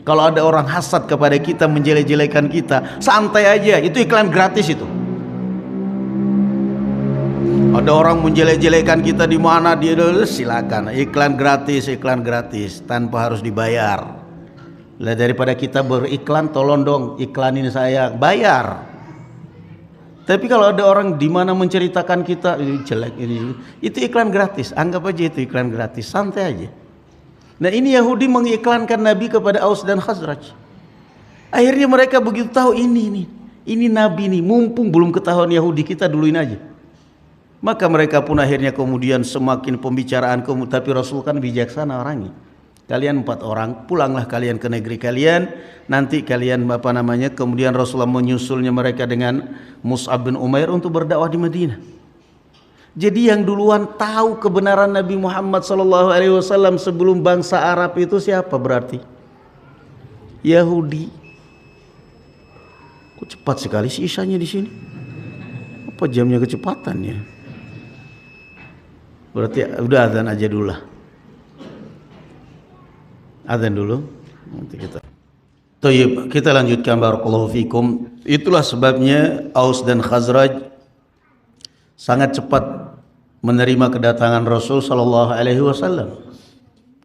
Kalau ada orang hasad kepada kita, menjelek-jelekan kita, santai aja, itu iklan gratis itu. Ada orang menjelek-jelekan kita di mana, dia silakan, iklan gratis tanpa harus dibayar. Lah daripada kita beriklan, tolong dong iklanin saya, bayar. Tapi kalau ada orang di mana menceritakan kita jelek ini, itu iklan gratis, anggap aja itu iklan gratis, santai aja. Nah ini Yahudi mengiklankan Nabi kepada Aus dan Khazraj. Akhirnya mereka begitu tahu ini nabi nih, mumpung belum ketahuan Yahudi, kita duluin aja. Maka mereka pun akhirnya kemudian semakin pembicaraan, tapi Rasul kan bijaksana orangnya. Kalian 4 orang, pulanglah kalian ke negeri kalian. Nanti kalian kemudian Rasulullah menyusulnya mereka dengan Mus'ab bin Umair untuk berdakwah di Madinah. Jadi yang duluan tahu kebenaran Nabi Muhammad SAW sebelum bangsa Arab itu siapa berarti? Yahudi. Kok cepat sekali sih isanya di sini? Apa jamnya kecepatannya? Berarti udah azan aja dulu lah. Azan dulu. Nanti kita lanjutkan, barakallahu fikum. Itulah sebabnya Aus dan Khazraj sangat cepat menerima kedatangan Rasul sallallahu alaihi wasallam.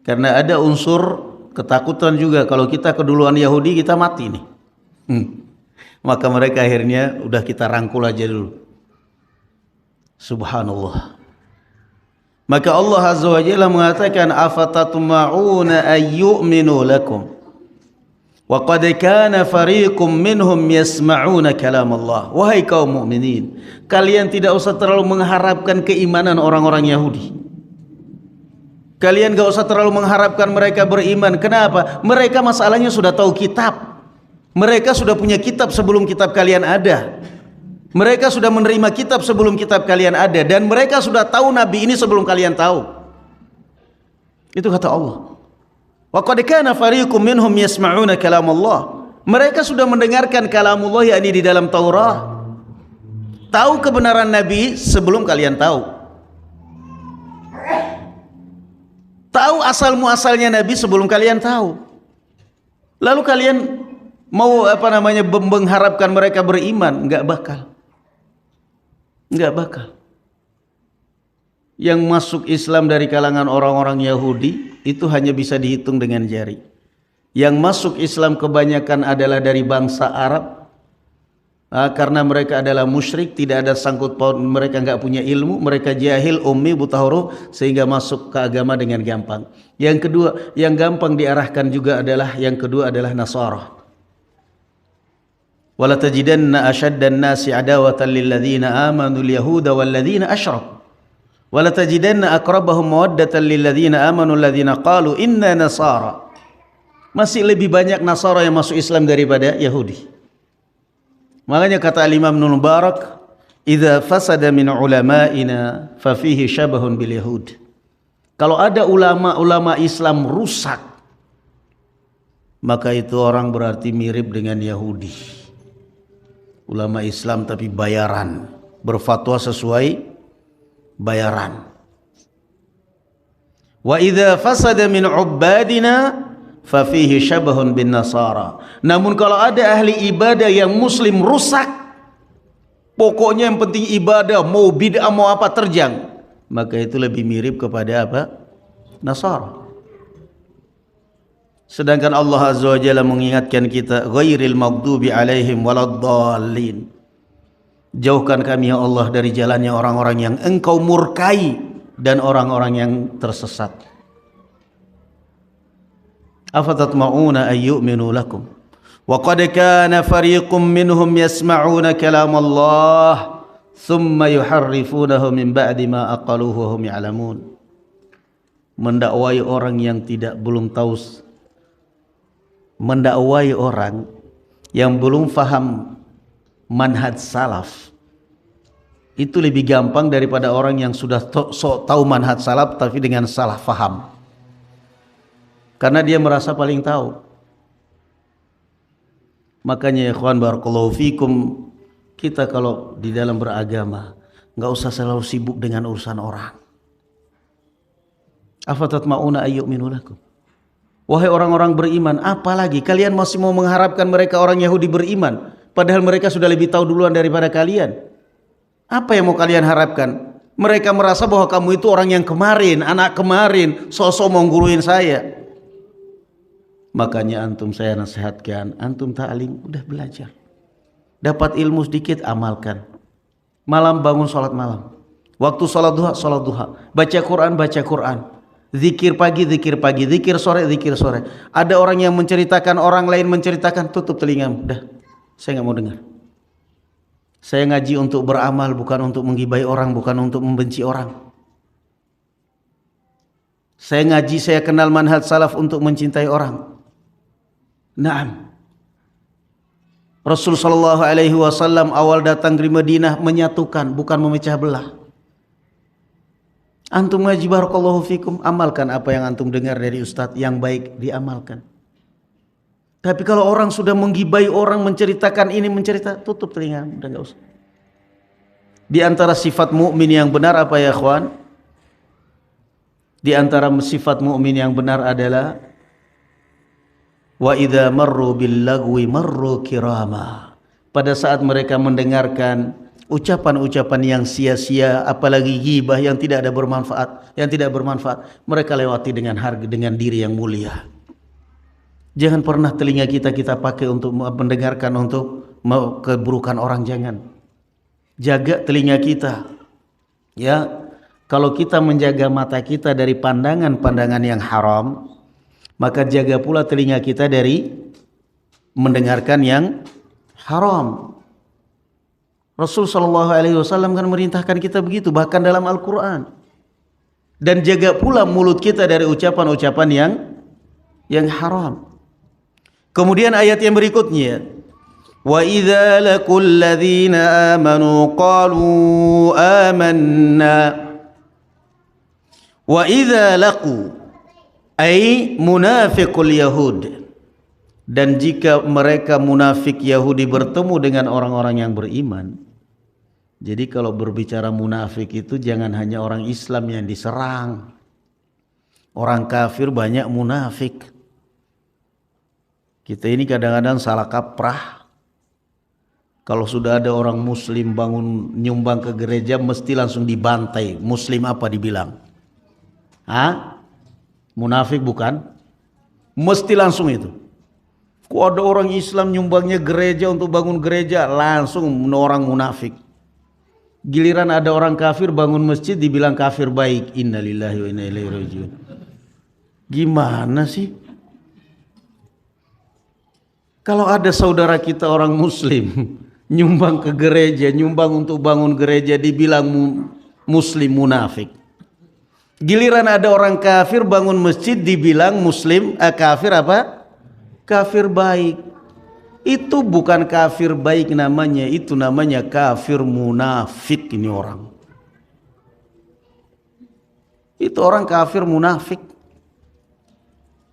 Karena ada unsur ketakutan juga, kalau kita keduluan Yahudi kita mati nih. Maka mereka akhirnya udah kita rangkul aja dulu. Subhanallah. Maka Allah Azza wa Jalla mengatakan, afatatma'una ayyu'minu lakum wa qad kana fariqum minhum yasma'una kalam Allah. Wahai kaum mukminin, kalian tidak usah terlalu mengharapkan keimanan orang-orang Yahudi. Kalian gak usah terlalu mengharapkan mereka beriman. Kenapa? Mereka masalahnya sudah tahu kitab. Mereka sudah punya kitab sebelum kitab kalian ada. Mereka sudah menerima kitab sebelum kitab kalian ada. Dan mereka sudah tahu Nabi ini sebelum kalian tahu. Itu kata Allah. Wa qad kana fariqum minhum yasma'una kalam Allah. Mereka sudah mendengarkan kalamullah, yakni di dalam Taurat. Tahu kebenaran Nabi sebelum kalian tahu. Tahu asal muasalnya Nabi sebelum kalian tahu. Lalu kalian mau mengharapkan mereka beriman? Enggak bakal. Enggak bakal. Yang masuk Islam dari kalangan orang-orang Yahudi itu hanya bisa dihitung dengan jari. Yang masuk Islam kebanyakan adalah dari bangsa Arab, karena mereka adalah musyrik, tidak ada sangkut paut, mereka enggak punya ilmu, mereka jahil, ummi, buta huruf, sehingga masuk ke agama dengan gampang. Yang kedua, yang gampang diarahkan juga adalah Nasara. Wala tajidanna ashaddan nasi adawatan lilladzina amanu al-yahuda walladzina asyraku wala tajidanna aqrabahum mawaddatan lilladzina amanu alladzina qalu inna nasara. Masih lebih banyak Nasara yang masuk Islam daripada Yahudi. Makanya kata Imam Ibnu Mubarak, idza fasada min ulama'ina fa fihi syabahun bil yahud. Kalau ada ulama-ulama Islam rusak, maka itu orang berarti mirip dengan Yahudi. Ulama Islam tapi bayaran, berfatwa sesuai bayaran. Wa idza fasada min ubbadina fa fihi syabahun bin nasara. Namun kalau ada ahli ibadah yang muslim rusak, pokoknya yang penting ibadah, mau bid'ah mau apa terjang, maka itu lebih mirip kepada apa? Nasara. Sedangkan Allah Azza wa Jalla mengingatkan kita, ghairil maghdubi alaihim waladdallin. Jauhkan kami ya Allah dari jalannya orang-orang yang engkau murkai dan orang-orang yang tersesat. Afatatma'una ayyu'minu lakum wa qad kana fariqum minhum yasma'una kalam Allah thumma yuharrifunahu min ba'di ma aqaluhu wa hum ya'lamun. Mendakwai orang yang belum tahu, mendakwai orang yang belum faham manhaj salaf itu lebih gampang daripada orang yang sudah tahu manhaj salaf tapi dengan salah faham, karena dia merasa paling tahu. Makanya ya ikhwan barakallahu fikum, kita kalau di dalam beragama enggak usah selalu sibuk dengan urusan orang. Afatatma'una ayyu'minu lakum. Wahai orang-orang beriman, apalagi kalian masih mau mengharapkan mereka orang Yahudi beriman, padahal mereka sudah lebih tahu duluan daripada kalian. Apa yang mau kalian harapkan? Mereka merasa bahwa kamu itu orang yang kemarin, anak kemarin, sosok mau guruin saya. Makanya antum saya nasihatkan, antum ta'lim, udah belajar. Dapat ilmu sedikit, amalkan. Malam bangun sholat malam. Waktu sholat duha. Baca Quran, baca Quran. Zikir pagi, zikir sore. Ada orang yang menceritakan, orang lain menceritakan, tutup telingamu. Dah, saya nggak mau dengar. Saya ngaji untuk beramal, bukan untuk menggibai orang, bukan untuk membenci orang. Saya ngaji, saya kenal manhaj salaf untuk mencintai orang. Naam. Rasul sallallahu alaihi wasallam awal datang di Madinah menyatukan, bukan memecah belah. Antum ngaji barakallahu fikum, amalkan apa yang antum dengar dari ustadz, yang baik diamalkan. Tapi kalau orang sudah menggibai orang, menceritakan ini, tutup telinga, udah enggak usah. Di antara sifat mukmin yang benar apa ya, ikhwan? Di antara sifat mukmin yang benar adalah wa idza marru bil lagwi marru kirama. Pada saat mereka mendengarkan ucapan-ucapan yang sia-sia, apalagi ghibah yang tidak bermanfaat, mereka lewati dengan harga, dengan diri yang mulia. Jangan pernah telinga kita pakai untuk mendengarkan untuk keburukan orang, jangan. Jaga telinga kita. Ya, kalau kita menjaga mata kita dari pandangan-pandangan yang haram, maka jaga pula telinga kita dari mendengarkan yang haram. Rasul sallallahu alaihi wasallam kan merintahkan kita begitu, bahkan dalam Al-Qur'an. Dan jaga pula mulut kita dari ucapan-ucapan yang haram. Kemudian ayat yang berikutnya, wa idza laqul ladzina amanu qalu amanna. Wa idza laqu ay munafiqul yahud. Dan jika mereka munafik Yahudi bertemu dengan orang-orang yang beriman. Jadi kalau berbicara munafik itu jangan hanya orang Islam yang diserang. Orang kafir banyak munafik. Kita ini kadang-kadang salah kaprah. Kalau sudah ada orang muslim bangun nyumbang ke gereja mesti langsung dibantai. Muslim apa dibilang? Munafik bukan? Mesti langsung itu. Kok ada orang Islam nyumbangnya gereja untuk bangun gereja, langsung orang munafik. Giliran ada orang kafir bangun masjid dibilang kafir baik. Innalillahi wa inna ilaihi rajiun. Gimana sih? Kalau ada saudara kita orang muslim nyumbang ke gereja, nyumbang untuk bangun gereja, dibilang muslim munafik. Giliran ada orang kafir bangun masjid dibilang muslim kafir apa? Kafir baik. Itu bukan kafir baik namanya, itu namanya kafir munafik ini orang. Itu orang kafir munafik.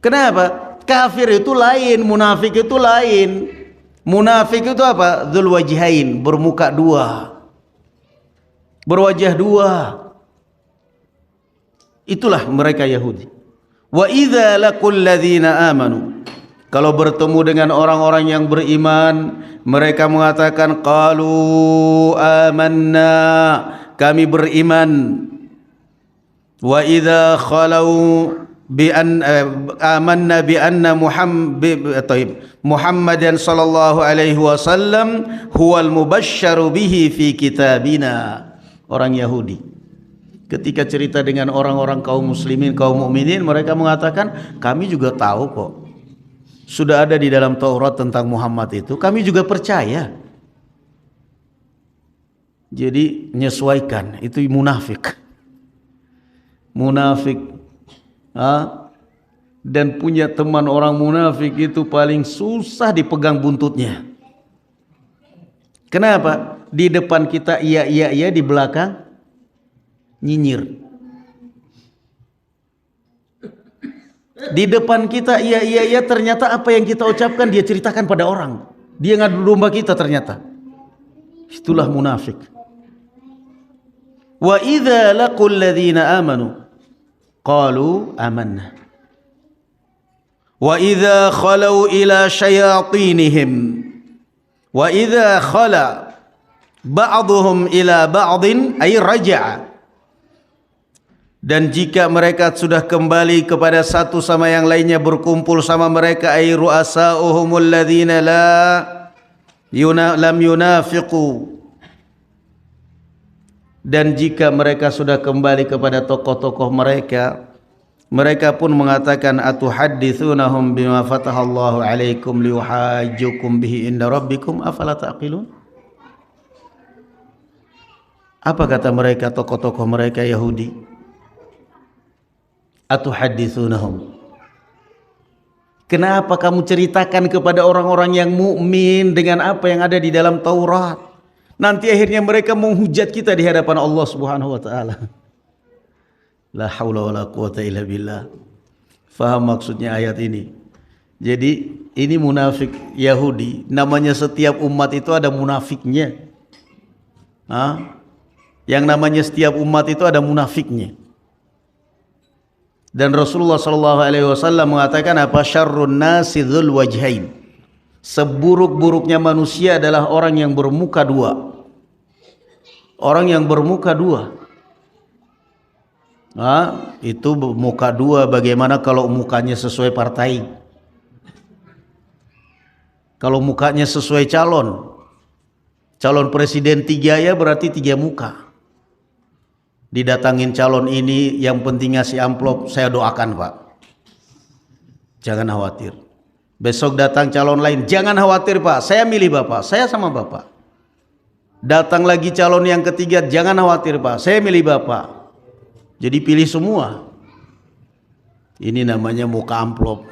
Kenapa? Kafir itu lain, munafik itu lain. Munafik itu apa? Dzul wajhain, bermuka dua. Berwajah dua. Itulah mereka Yahudi. Wa idza laqul ladzina amanu. Kalau bertemu dengan orang-orang yang beriman, mereka mengatakan qalu amanna, kami beriman. Wa idza khalau bi an amanna bi anna Muhammadan sallallahu alaihi wasallam huwal mubashsyaru bihi fi kitabina. Orang Yahudi ketika cerita dengan orang-orang kaum muslimin, kaum mukminin, mereka mengatakan kami juga tahu kok, sudah ada di dalam Taurat tentang Muhammad itu, kami juga percaya. Jadi menyesuaikan, itu munafik. Munafik. Dan punya teman orang munafik itu paling susah dipegang buntutnya. Kenapa? Di depan kita iya, di belakang nyinyir. Di depan kita iya, ternyata apa yang kita ucapkan dia ceritakan pada orang. Dia ngadu domba kita ternyata. Itulah munafik. Wa idza laqul ladzina amanu qalu amanna. Wa idza khalau ila syayatinihim wa idza khala ba'dhum ila ba'din ay raja'a. Dan jika mereka sudah kembali kepada satu sama yang lainnya, berkumpul sama mereka, ay ru'asa'uhumul ladzina lam yunafiqu. Dan jika mereka sudah kembali kepada tokoh-tokoh mereka, mereka pun mengatakan atuhadditsunahum bima fatahallahu alaikum liuhajjukum bihi inda rabbikum afala taqilun. Apa kata mereka, tokoh-tokoh mereka Yahudi? Atuhadditsunahum. Kenapa kamu ceritakan kepada orang-orang yang mukmin dengan apa yang ada di dalam Taurat? Nanti akhirnya mereka menghujat kita di hadapan Allah Subhanahu wa taala. La haula wala quwata illa billah. Faham maksudnya ayat ini? Jadi ini munafik Yahudi. Namanya setiap umat itu ada munafiknya. Yang namanya setiap umat itu ada munafiknya. Dan Rasulullah SAW mengatakan apa? Syarrun nasi dzul wajhain. Seburuk-buruknya manusia adalah orang yang bermuka dua. Orang yang bermuka dua. Itu muka dua. Bagaimana kalau mukanya sesuai partai? Kalau mukanya sesuai calon presiden 3 ya berarti 3 muka. Didatangin calon ini, yang penting ngasih amplop, saya doakan Pak. Jangan khawatir. Besok datang calon lain, jangan khawatir Pak, saya milih Bapak, saya sama Bapak. Datang lagi calon yang ketiga, jangan khawatir Pak, saya milih Bapak. Jadi pilih semua. Ini namanya muka amplop.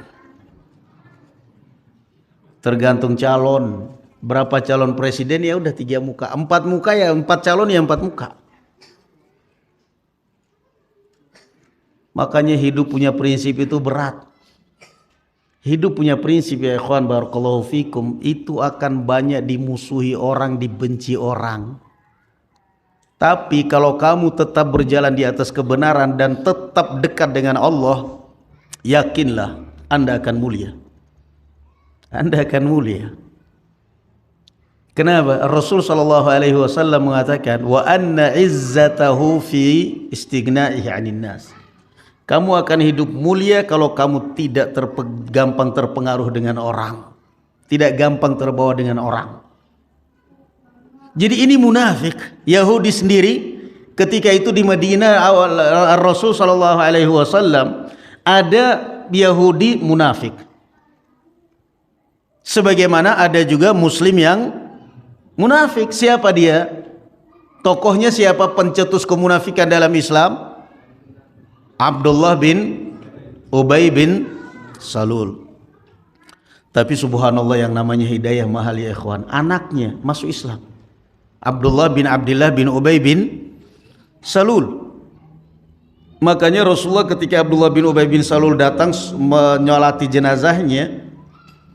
Tergantung calon. Berapa calon presiden ya udah 3 muka. 4 muka ya 4 calon ya 4 muka. Makanya hidup punya prinsip itu berat. Hidup punya prinsip ya ikhwan barakallahu fikum, itu akan banyak dimusuhi orang, dibenci orang. Tapi kalau kamu tetap berjalan di atas kebenaran dan tetap dekat dengan Allah, yakinlah Anda akan mulia. Anda akan mulia. Kenapa? Rasul SAW mengatakan wa anna izzatahu fi istighna'ihi 'anil nas. Kamu akan hidup mulia kalau kamu tidak gampang terpengaruh dengan orang. Tidak gampang terbawa dengan orang. Jadi ini munafik. Yahudi sendiri ketika itu di Madinah Rasul SAW ada Yahudi munafik. Sebagaimana ada juga Muslim yang munafik. Siapa dia? Tokohnya siapa pencetus kemunafikan dalam Islam? Abdullah bin Ubay bin Salul. Tapi subhanallah yang namanya hidayah mahal ya ikhwan. Anaknya masuk Islam. Abdullah bin Ubay bin Salul. Makanya Rasulullah ketika Abdullah bin Ubay bin Salul datang menyolati jenazahnya,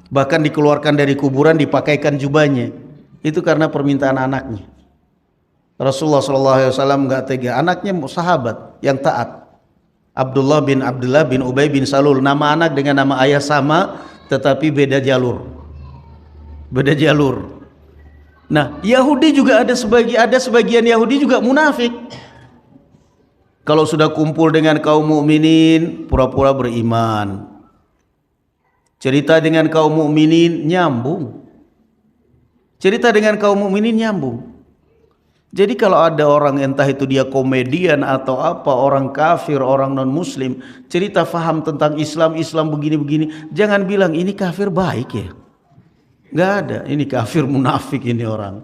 bahkan dikeluarkan dari kuburan, dipakaikan jubahnya, itu karena permintaan anaknya. Rasulullah SAW nggak tega. Anaknya sahabat yang taat. Abdullah bin Ubay bin Salul, nama anak dengan nama ayah sama tetapi beda jalur. Beda jalur. Nah, Yahudi juga ada sebagian Yahudi juga munafik. Kalau sudah kumpul dengan kaum mukminin pura-pura beriman. Cerita dengan kaum mukminin nyambung. Cerita dengan kaum mukminin nyambung. Jadi kalau ada orang entah itu dia komedian atau apa, orang kafir, orang non muslim, cerita faham tentang Islam begini-begini, jangan bilang ini kafir baik ya. Gak ada, ini kafir munafik ini orang.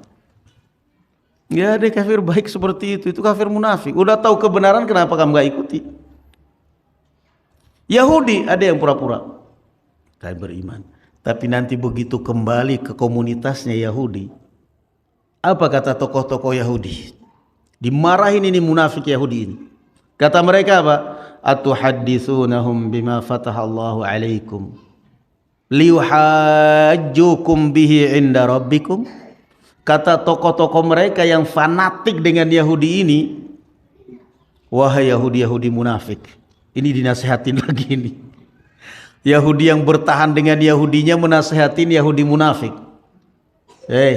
Gak ada kafir baik seperti itu kafir munafik. Udah tahu kebenaran kenapa kamu gak ikuti? Yahudi ada yang pura-pura kayak beriman, tapi nanti begitu kembali ke komunitasnya Yahudi, apa kata tokoh-tokoh Yahudi? Dimarahin ini munafik Yahudi ini. Kata mereka apa? Atuhadditsunahum bima fatahallahu alaikum liyuhajjukum bihi inda rabbikum. Kata tokoh-tokoh mereka yang fanatik dengan Yahudi ini, wahai Yahudi munafik. Ini dinasehatin lagi ini. Yahudi yang bertahan dengan Yahudinya menasehatin Yahudi munafik.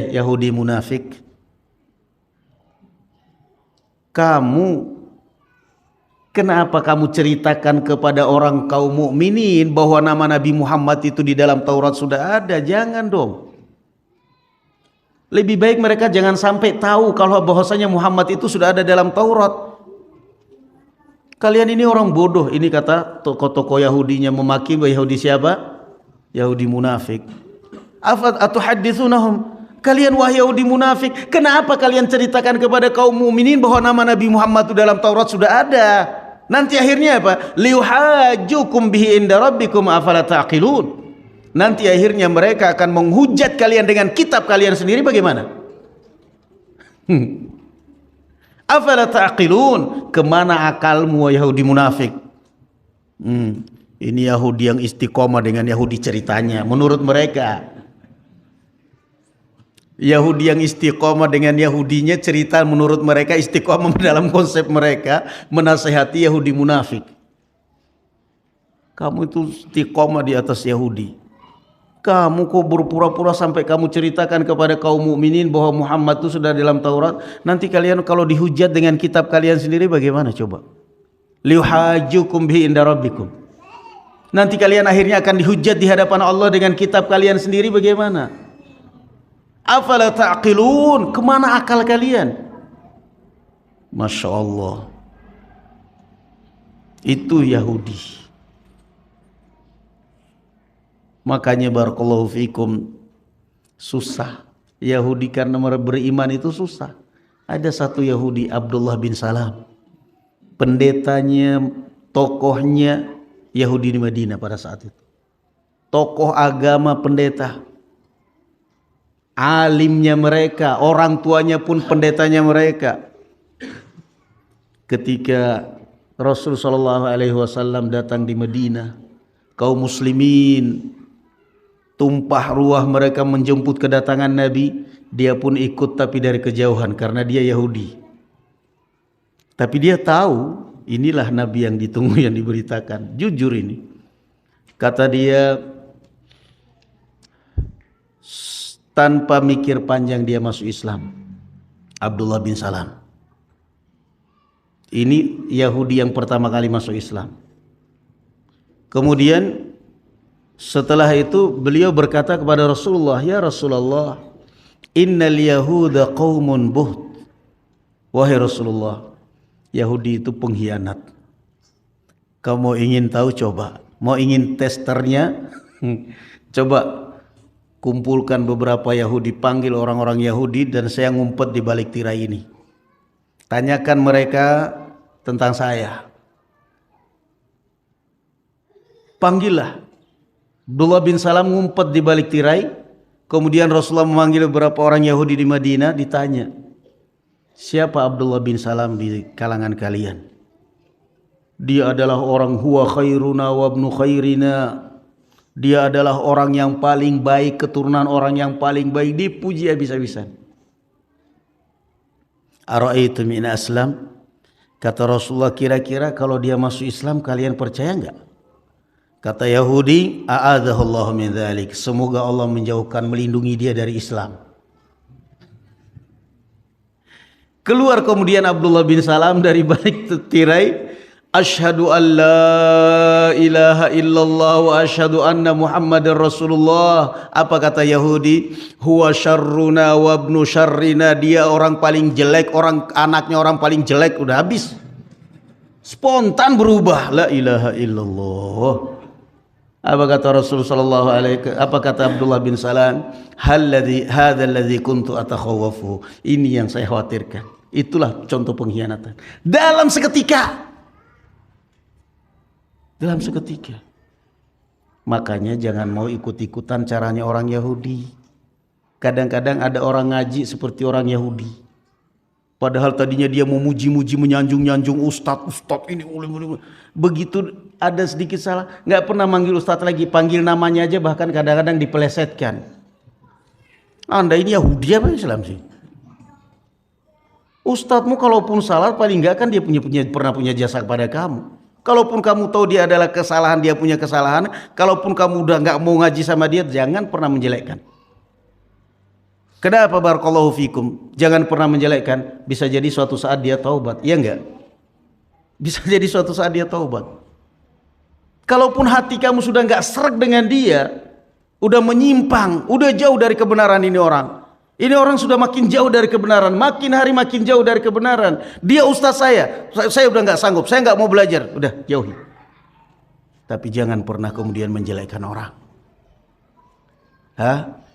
Yahudi munafik, kenapa kamu ceritakan kepada orang kaum mukminin bahwa nama Nabi Muhammad itu di dalam Taurat sudah ada? Jangan dong. Lebih baik mereka jangan sampai tahu kalau bahwasanya Muhammad itu sudah ada dalam Taurat. Kalian ini orang bodoh. Ini kata tokoh-tokoh Yahudinya memaki Yahudi siapa? Yahudi munafik. Atuhadditsunahum, Kalian wahai Yahudi munafik, kenapa kalian ceritakan kepada kaum mukminin bahwa nama Nabi Muhammad itu dalam Taurat sudah ada? Nanti akhirnya apa? Liuhajjukum bihi inda rabbikum afala taqilun. Nanti akhirnya mereka akan menghujat kalian dengan kitab kalian sendiri, bagaimana? Afala taqilun. Kemana akalmu wahai Yahudi munafik? Ini Yahudi yang istiqomah dengan Yahudi ceritanya menurut mereka. Yahudi yang istiqomah dengan Yahudinya cerita menurut mereka istiqomah dalam konsep mereka menasehati Yahudi munafik. Kamu itu istiqomah di atas Yahudi. Kamu kok berpura-pura sampai kamu ceritakan kepada kaum mukminin bahwa Muhammad itu sudah dalam Taurat. Nanti kalian kalau dihujat dengan kitab kalian sendiri bagaimana coba? Liuhajjukum bihi inda rabbikum. Nanti kalian akhirnya akan dihujat di hadapan Allah dengan kitab kalian sendiri, bagaimana? Afala ta'qilun. Kemana akal kalian? Masya Allah. Itu Yahudi. Makanya barakallahu fikum, susah Yahudi karena beriman itu susah. Ada satu Yahudi, Abdullah bin Salam, pendetanya, tokohnya Yahudi di Madinah pada saat itu, tokoh agama, pendeta, alimnya mereka, orang tuanya pun pendetanya mereka. Ketika Rasul sallallahu alaihi wasallam datang di Madinah, kaum muslimin tumpah ruah mereka menjemput kedatangan Nabi, dia pun ikut tapi dari kejauhan karena dia Yahudi. Tapi dia tahu inilah Nabi yang ditunggu, yang diberitakan. Jujur ini. Kata dia, tanpa mikir panjang dia masuk Islam. Abdullah bin Salam. Ini Yahudi yang pertama kali masuk Islam. Kemudian setelah itu beliau berkata kepada Rasulullah, "Ya Rasulullah, innal yahuda qaumun buht." Wahai Rasulullah, Yahudi itu pengkhianat. Kamu ingin tahu, coba. Mau ingin testernya? Coba kumpulkan beberapa Yahudi, panggil orang-orang Yahudi dan saya ngumpet di balik tirai ini. Tanyakan mereka tentang saya. Panggillah. Abdullah bin Salam ngumpet di balik tirai. Kemudian Rasulullah memanggil beberapa orang Yahudi di Madinah, ditanya, siapa Abdullah bin Salam di kalangan kalian? Dia adalah orang huwa khairuna wa ibnu khairina. Dia adalah orang yang paling baik, keturunan orang yang paling baik. Dipuji habis-habisan. Ara'aitum in aslam? Kata Rasulullah, kira-kira kalau dia masuk Islam kalian percaya enggak? Kata Yahudi, a'adzahullahu min dzalik. Semoga Allah menjauhkan, melindungi dia dari Islam. Keluar kemudian Abdullah bin Salam dari balik tirai. Asyhadu an la ilaha illallah wa asyhadu anna Muhammadar Rasulullah. Apa kata Yahudi? Huwa syarruna wa ibnu syarrina. Dia orang paling jelek, anaknya orang paling jelek. Udah habis. Spontan berubah. La ilaha illallah. Apa kata Rasul sallallahu alaihi wasallam? Apa kata Abdullah bin Salam? Hadzal ladzi kuntu atakhawwafu. Ini yang saya khawatirkan. Itulah contoh pengkhianatan. Dalam seketika. Dalam seketika. Makanya jangan mau ikut-ikutan caranya orang Yahudi. Kadang-kadang ada orang ngaji seperti orang Yahudi. Padahal tadinya dia memuji-muji, menyanjung-nyanjung ustadz ini. Begitu ada sedikit salah, nggak pernah manggil ustadz lagi, panggil namanya aja, bahkan kadang-kadang dipelesetkan. Anda ini Yahudi apa Islam sih? Ustadzmu kalaupun salah paling nggak kan dia pernah punya jasa kepada kamu. Kalaupun kamu tahu dia adalah kesalahan, dia punya kesalahan. Kalaupun kamu udah nggak mau ngaji sama dia, jangan pernah menjelekkan. Kenapa barakallahu fikum? Jangan pernah menjelekkan. Bisa jadi suatu saat dia taubat, iya enggak? Bisa jadi suatu saat dia taubat. Kalaupun hati kamu sudah enggak sreg dengan dia, udah menyimpang, udah jauh dari kebenaran ini orang. Ini orang sudah makin jauh dari kebenaran, makin hari makin jauh dari kebenaran. Dia ustaz saya udah enggak sanggup, saya enggak mau belajar, udah jauhi. Tapi jangan pernah kemudian menjelekkan orang.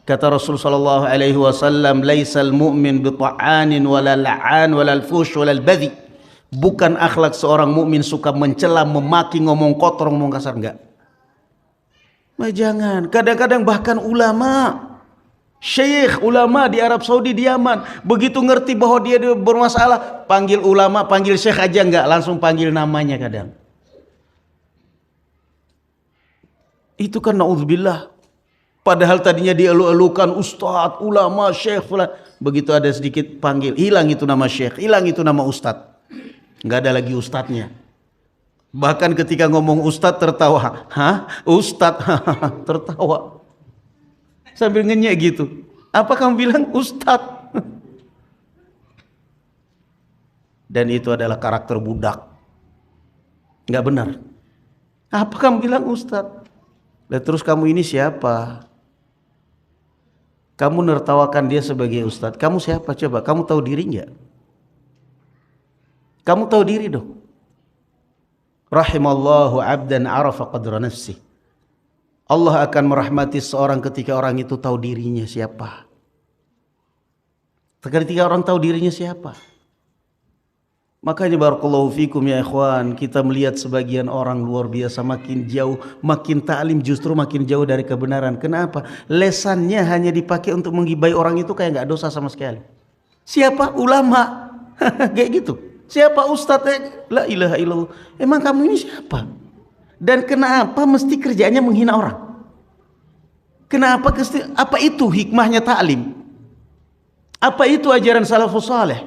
Kata Rasul sallallahu alaihi wasallam, "Laisal mu'min bita'anin wala la'an wala al-fush wala al-badhi." Bukan akhlak seorang mukmin suka mencela, memaki, ngomong kotor, ngomong kasar, enggak. Nah, jangan. Kadang-kadang bahkan ulama, syekh ulama di Arab Saudi, di Yaman, begitu ngerti bahwa dia bermasalah, panggil ulama, panggil syekh aja enggak, langsung panggil namanya kadang. Itu kan naudzubillah. Padahal tadinya dia elu-elukan ustadz, ulama, syekh fulan. Begitu ada sedikit panggil, hilang itu nama syekh, hilang itu nama ustadz. Enggak ada lagi ustadznya. Bahkan ketika ngomong ustadz tertawa. Hah? Ustadz? Tertawa. Sambil ngenyek gitu. Apa kamu bilang ustadz? Dan itu adalah karakter budak. Enggak benar. Apa kamu bilang ustadz? Dan terus kamu ini siapa? Kamu nertawakan dia sebagai ustadz. Kamu siapa coba? Kamu tahu diri enggak? Kamu tahu diri dong. Rahimallahu abdan arafa qadra nafsi. Allah akan merahmati seorang ketika orang itu tahu dirinya siapa. Ketika orang tahu dirinya siapa. Makanya barakallahu fikum ya ikhwan, kita melihat sebagian orang luar biasa makin jauh, makin ta'lim justru makin jauh dari kebenaran. Kenapa? Lesannya hanya dipakai untuk menggibai orang itu kayak nggak dosa sama sekali. Siapa? Ulama. Kayak gitu. Siapa ustadz? La ilaha illallah. Emang kamu ini siapa? Dan kenapa mesti kerjanya menghina orang? Kenapa? Apa itu hikmahnya ta'lim? Apa itu ajaran salafus saleh?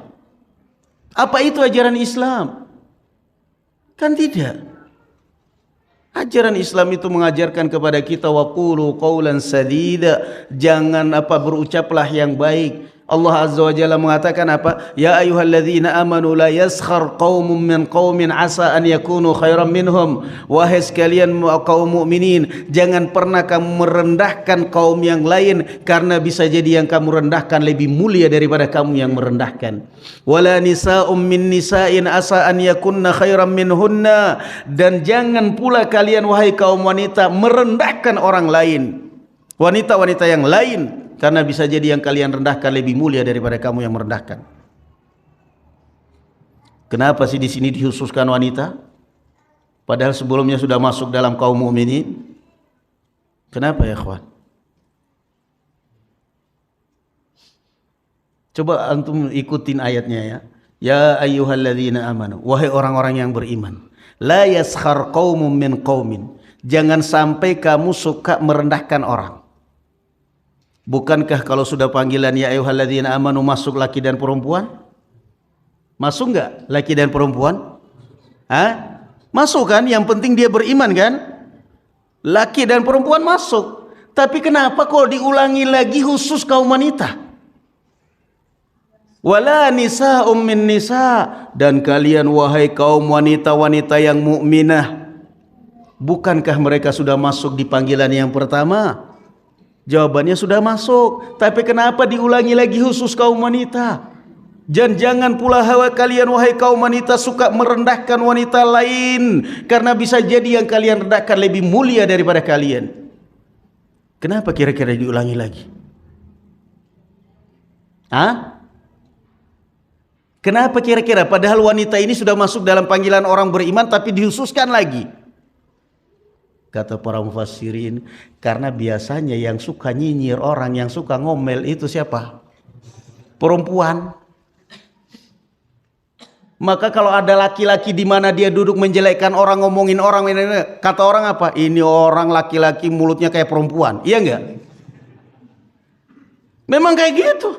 Apa itu ajaran Islam? Kan tidak. Ajaran Islam itu mengajarkan kepada kita waqulu qawlan sadida, jangan berucaplah yang baik. Allah Azza wa Jalla mengatakan apa? Ya ayyuhalladzina amanu la yaskhar qaumun min qaumin asa an yakunu khairan minhum. Wahai sekalian kaum mukminin, jangan pernah kamu merendahkan kaum yang lain karena bisa jadi yang kamu rendahkan lebih mulia daripada kamu yang merendahkan. Wala nisa'um min nisa'in asa an yakunna khairan minhunna, dan jangan pula kalian wahai kaum wanita merendahkan orang lain, wanita-wanita yang lain, karena bisa jadi yang kalian rendahkan lebih mulia daripada kamu yang merendahkan. Kenapa sih di sini dikhususkan wanita? Padahal sebelumnya sudah masuk dalam kaum mukminin. Kenapa ya ikhwan? Coba antum ikutin ayatnya ya. Ya ayyuhalladzina amanu, wahai orang-orang yang beriman. La yaskhar qaumun min qaumin. Jangan sampai kamu suka merendahkan orang. Bukankah kalau sudah panggilan ya ayyuhalladzina amanu masuk laki dan perempuan? Masuk enggak laki dan perempuan? Hah? Masuk kan? Yang penting dia beriman kan? Laki dan perempuan masuk. Tapi kenapa kok diulangi lagi khusus kaum wanita? Wala nisa'um min nisa', dan kalian wahai kaum wanita-wanita yang mukminah, bukankah mereka sudah masuk di panggilan yang pertama? Jawabannya sudah masuk, tapi kenapa diulangi lagi khusus kaum wanita? Dan jangan pula hawa kalian wahai kaum wanita suka merendahkan wanita lain, karena bisa jadi yang kalian rendahkan lebih mulia daripada kalian. Kenapa kira-kira diulangi lagi? Hah? Kenapa kira-kira? Padahal wanita ini sudah masuk dalam panggilan orang beriman, tapi dikhususkan lagi. Kata para mufassirin, karena biasanya yang suka nyinyir orang, yang suka ngomel itu siapa? Perempuan. Maka kalau ada laki-laki di mana dia duduk menjelekkan orang, ngomongin orang, kata orang apa? Ini orang laki-laki mulutnya kayak perempuan. Iya enggak? Memang kayak gitu.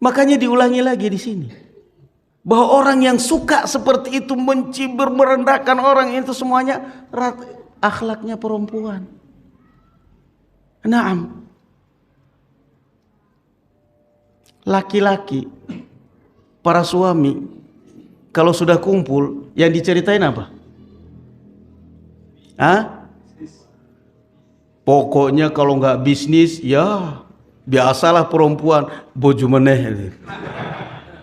Makanya diulangi lagi di sini. Bahwa orang yang suka seperti itu mencibir, merendahkan orang itu semuanya akhlaknya perempuan. Naam. Laki-laki, para suami, kalau sudah kumpul, yang diceritain apa? Hah? Pokoknya kalau nggak bisnis, ya biasalah perempuan bojo meneh.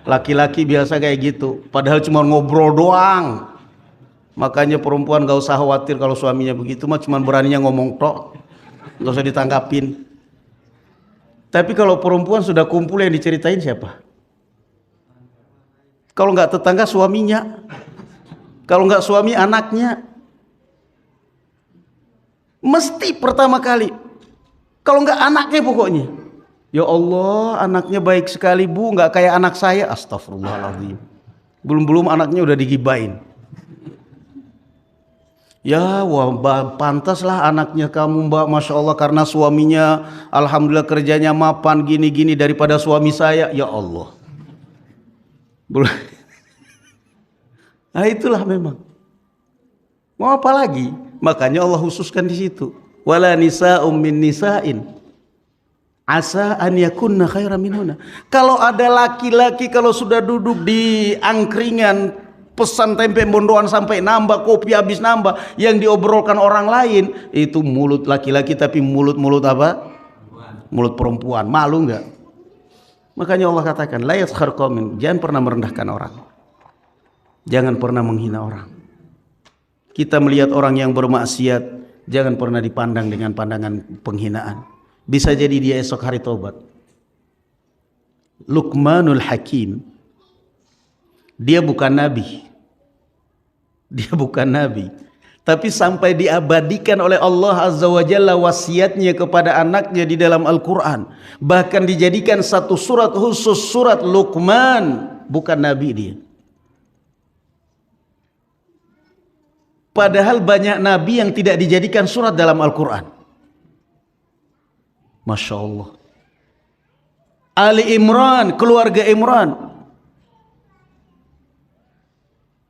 Laki-laki biasa kayak gitu, padahal cuma ngobrol doang. Makanya perempuan gak usah khawatir kalau suaminya begitu, mah cuma beraninya ngomong tok. nggak usah ditanggapin. Tapi kalau perempuan sudah kumpul yang diceritain siapa? Kalau nggak tetangga suaminya, kalau nggak suami anaknya. Mesti pertama kali. Kalau nggak anaknya pokoknya. Ya Allah, anaknya baik sekali bu, nggak kayak anak saya. Astagfirullahaladzim. Belum anaknya udah digibain. Ya, wah, pantaslah anaknya kamu mbak, masya Allah, karena suaminya, alhamdulillah kerjanya mapan gini-gini daripada suami saya. Ya Allah. Nah itulah memang. Mau apa lagi? Makanya Allah khususkan di situ. Wala nisa'um min nisa'in asa an yakunna khairan minhunna. Kalau ada laki-laki kalau sudah duduk di angkringan pesan tempe bondoan sampai nambah, kopi habis nambah, yang diobrolkan orang lain itu mulut laki-laki tapi mulut apa? Mulut perempuan. Malu enggak? Makanya Allah katakan la yaskhar qaumin, jangan pernah merendahkan orang. Jangan pernah menghina orang. Kita melihat orang yang bermaksiat, jangan pernah dipandang dengan pandangan penghinaan. Bisa jadi dia esok hari tobat. Luqmanul Hakim, dia bukan nabi. Dia bukan nabi. Tapi sampai diabadikan oleh Allah Azza wa Jalla wasiatnya kepada anaknya di dalam Al-Quran. Bahkan dijadikan satu surat khusus, surat Luqman. Bukan nabi dia. Padahal banyak nabi yang tidak dijadikan surat dalam Al-Quran. Masya Allah. Ali Imran, keluarga Imran.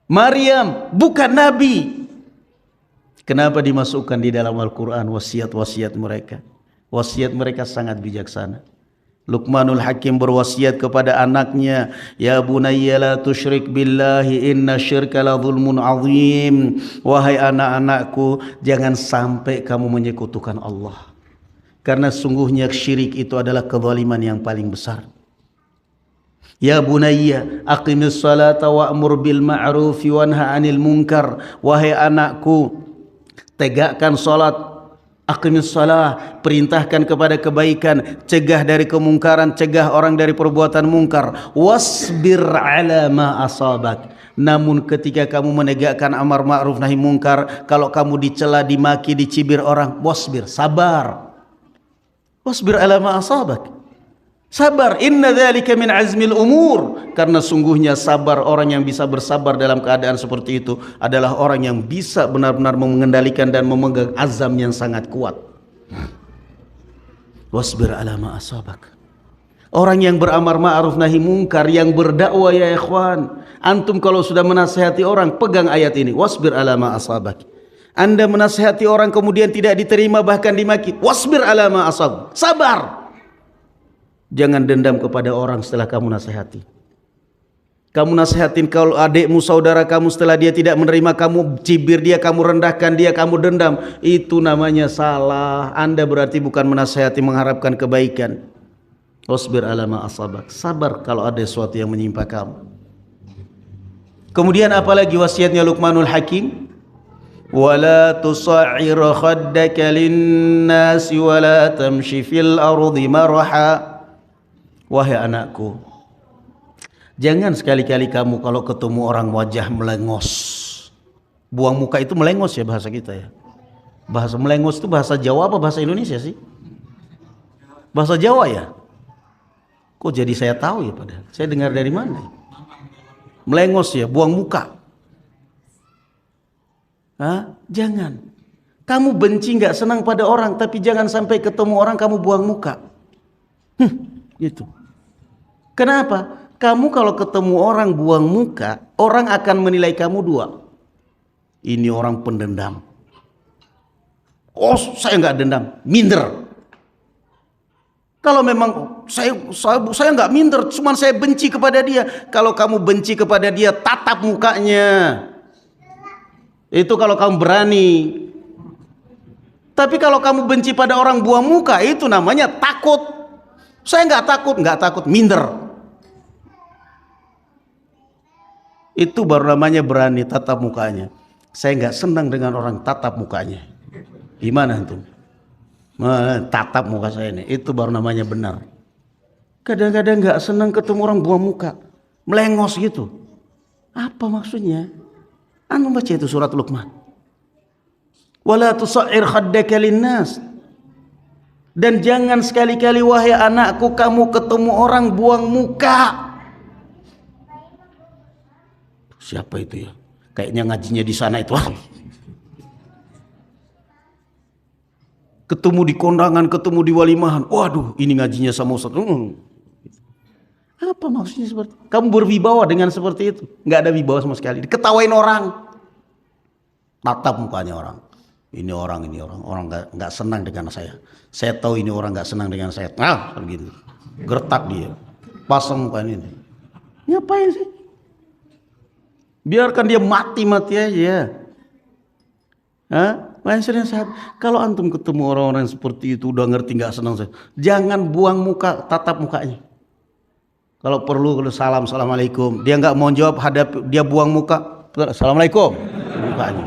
Maryam, bukan nabi. Kenapa dimasukkan di dalam Al-Quran wasiat-wasiat mereka? Wasiat mereka sangat bijaksana. Luqmanul Hakim berwasiat kepada anaknya, ya bunayya la tusyrik billahi inna syirka la zulmun azim. Wahai anak-anakku, jangan sampai kamu menyekutukan Allah. Karena sungguhnya syirik itu adalah kezaliman yang paling besar. Ya bunayya aqimis salata wa'mur bil ma'rufi wanha 'anil munkar. Wahai anakku, tegakkan salat. Aqimis shalah, perintahkan kepada kebaikan, cegah dari kemungkaran, cegah orang dari perbuatan mungkar. Wasbir ala ma asabak. Namun ketika kamu menegakkan amar ma'ruf nahi mungkar, kalau kamu dicela, dimaki, dicibir orang, wasbir, sabar. Wasbir ala ma asabak. Sabar, inna dzalika min azmil umur. Karena sungguhnya sabar, orang yang bisa bersabar dalam keadaan seperti itu adalah orang yang bisa benar-benar mengendalikan dan memegang azam yang sangat kuat. Wasbir ala ma asabak. Orang yang beramar ma'ruf nahi mungkar, yang berdakwah ya ikhwan. Antum kalau sudah menasihati orang, pegang ayat ini. Wasbir ala ma asabak. Anda menasihati orang kemudian tidak diterima bahkan dimaki. Wasbir ala ma asab. Sabar. Jangan dendam kepada orang setelah kamu nasihati. Kamu nasihatin kalau adikmu, saudara kamu, setelah dia tidak menerima, kamu cibir dia, kamu rendahkan dia, kamu dendam. Itu namanya salah. Anda berarti bukan menasihati mengharapkan kebaikan. Wasbir ala ma asabak. Sabar kalau ada sesuatu yang menimpa kamu. Kemudian apalagi wasiatnya Luqmanul Hakim? Wala tusa'ir khaddaka linnasi wala tamshi fil ardi maraha. Wahai anakku, jangan sekali-kali kamu kalau ketemu orang wajah melengos. Buang muka itu melengos ya bahasa kita ya. Bahasa melengos itu bahasa Jawa apa bahasa Indonesia sih? Bahasa Jawa ya? Kok jadi saya tahu ya padahal? Saya dengar dari mana? Melengos ya, buang muka. Hah? Jangan. Kamu benci nggak senang pada orang, tapi jangan sampai ketemu orang kamu buang muka. Gitu. Kenapa? Kamu kalau ketemu orang buang muka, orang akan menilai kamu dua. Ini orang pendendam. Oh, saya nggak dendam, minder. Kalau memang saya nggak minder, cuman saya benci kepada dia. Kalau kamu benci kepada dia, tatap mukanya. Itu kalau kamu berani. Tapi kalau kamu benci pada orang buang muka, itu namanya takut. Saya nggak takut, minder. Itu baru namanya berani tatap mukanya. Saya nggak senang dengan orang tatap mukanya. Gimana tuh? Tatap muka saya ini, itu baru namanya benar. Kadang-kadang nggak senang ketemu orang buang muka, melengos gitu. Apa maksudnya? Anu baca itu surat Luqman. Wala tusair khaddaka linnas. Dan jangan sekali-kali wahai anakku kamu ketemu orang buang muka. Siapa itu ya? Kayaknya ngajinya di sana itu. Ketemu di kondangan, ketemu di walimahan. Waduh, ini ngajinya sama Ustaz. Apa maksudnya seperti itu? Kamu berwibawa dengan seperti itu? Nggak ada wibawa sama sekali. Diketawain orang. Tatap mukanya orang. Ini orang nggak senang dengan saya. Saya tahu ini orang nggak senang dengan saya. Nah, begitu. Gertak dia. Pasang mukanya ini. Ngapain sih? Biarkan dia mati aja. Hah? Kalau antum ketemu orang-orang seperti itu udah ngerti nggak senang saya, jangan buang muka, tatap mukanya. Kalau perlu salam, assalamualaikum. Dia nggak mau jawab, dia buang muka, assalamualaikum, mukanya.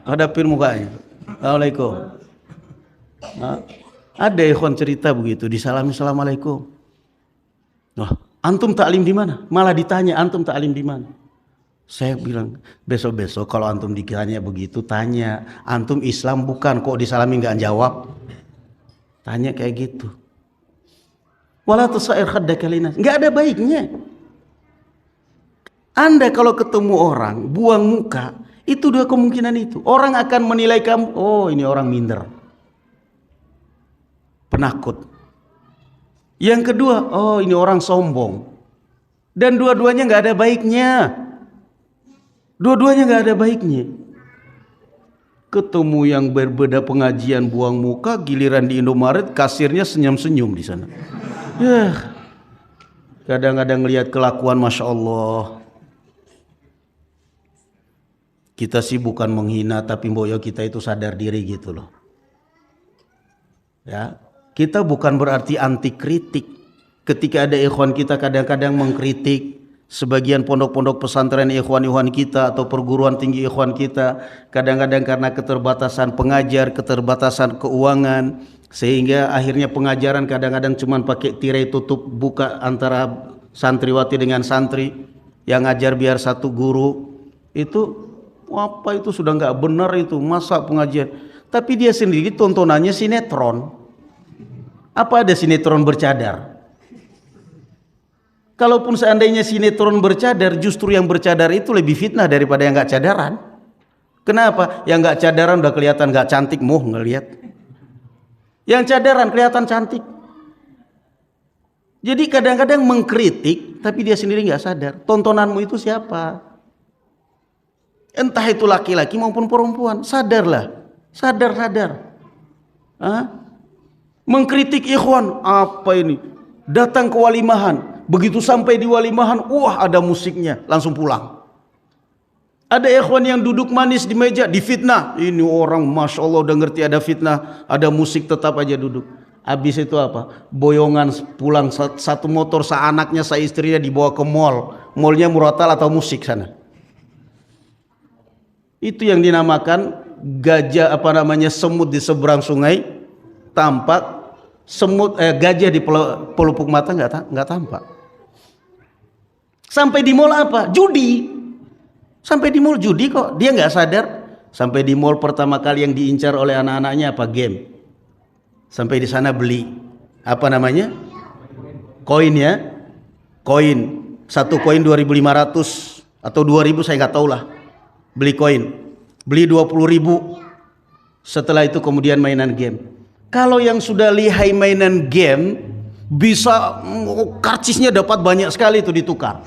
Hadapin mukanya, assalamualaikum. Nah, ada ikhwan cerita begitu, disalami assalamualaikum. Wah, antum taklim di mana? Malah ditanya antum taklim di mana? Saya bilang besok-besok kalau antum dikiranya begitu tanya, antum Islam bukan kok disalami nggak jawab? Tanya kayak gitu. Wala tusair khaddaka linnas, nggak ada baiknya. Anda kalau ketemu orang buang muka, itu dua kemungkinan itu. Orang akan menilai kamu, oh ini orang minder, penakut. Yang kedua, oh ini orang sombong. Dan dua-duanya nggak ada baiknya. Dua-duanya nggak ada baiknya. Ketemu yang berbeda pengajian buang muka, giliran di Indomaret kasirnya senyum-senyum di sana. Ya, kadang-kadang lihat kelakuan, masya Allah. Kita sih bukan menghina, tapi boyo kita itu sadar diri gitu loh. Ya, kita bukan berarti anti kritik. Ketika ada ikhwan kita kadang-kadang mengkritik sebagian pondok-pondok pesantren ikhwan-ikhwan kita atau perguruan tinggi ikhwan kita, kadang-kadang karena keterbatasan pengajar, keterbatasan keuangan, sehingga akhirnya pengajaran kadang-kadang cuma pakai tirai tutup buka antara santriwati dengan santri, yang ngajar biar satu guru. Itu apa, itu sudah nggak benar itu, masa pengajian. Tapi dia sendiri tontonannya sinetron. Apa ada sinetron bercadar? Kalaupun seandainya sinetron bercadar, justru yang bercadar itu lebih fitnah daripada yang nggak cadaran. Kenapa? Yang nggak cadaran udah kelihatan nggak cantik, mau ngelihat. Yang cadaran kelihatan cantik. Jadi kadang-kadang mengkritik, tapi dia sendiri nggak sadar. Tontonanmu itu siapa? Entah itu laki-laki maupun perempuan, sadarlah, sadar. Mengkritik ikhwan, apa ini? Datang ke walimahan. Begitu sampai di walimahan, wah ada musiknya, langsung pulang. Ada ikhwan yang duduk manis di meja, difitnah. Ini orang masya Allah udah ngerti ada fitnah, ada musik tetap aja duduk. Habis itu apa? Boyongan pulang satu motor, seanaknya, seistrinya dibawa ke mall. Mallnya Muratal atau musik sana. Itu yang dinamakan gajah, semut di seberang sungai tampak. Gajah di pelupuk mata nggak tampak. Sampai di mall apa? Judi. Sampai di mall judi kok. Dia nggak sadar. Sampai di mall pertama kali yang diincar oleh anak-anaknya apa? Game. Sampai di sana beli apa namanya? Koin ya. Koin. Satu koin 2.500 atau 2.000 saya nggak tahu lah. Beli koin. Beli 20.000. Setelah itu kemudian mainan game. Kalau yang sudah lihai mainan game, bisa karcisnya dapat banyak sekali itu ditukar.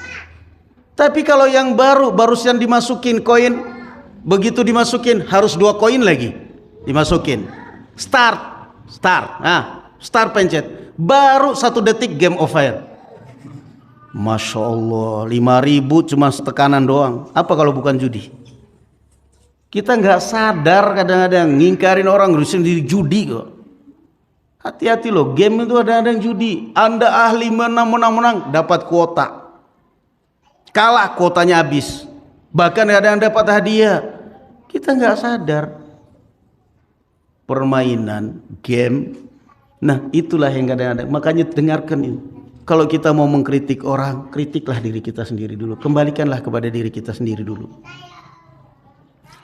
Tapi kalau yang barusan dimasukin koin, begitu dimasukin harus 2 koin lagi dimasukin. Start, start pencet. Baru 1 detik game over. Masya Allah, 5.000 cuma setekanan doang. Apa kalau bukan judi? Kita nggak sadar kadang-kadang ngingkarin orang sendiri judi kok. Hati-hati loh, game itu ada yang judi. Anda ahli menang, dapat kuota. Kalah, kuotanya habis. Bahkan ada yang dapat hadiah. Kita nggak sadar. permainan, game. Nah, itulah yang kadang-kadang. Makanya dengarkan ini. Kalau kita mau mengkritik orang, kritiklah diri kita sendiri dulu. Kembalikanlah kepada diri kita sendiri dulu.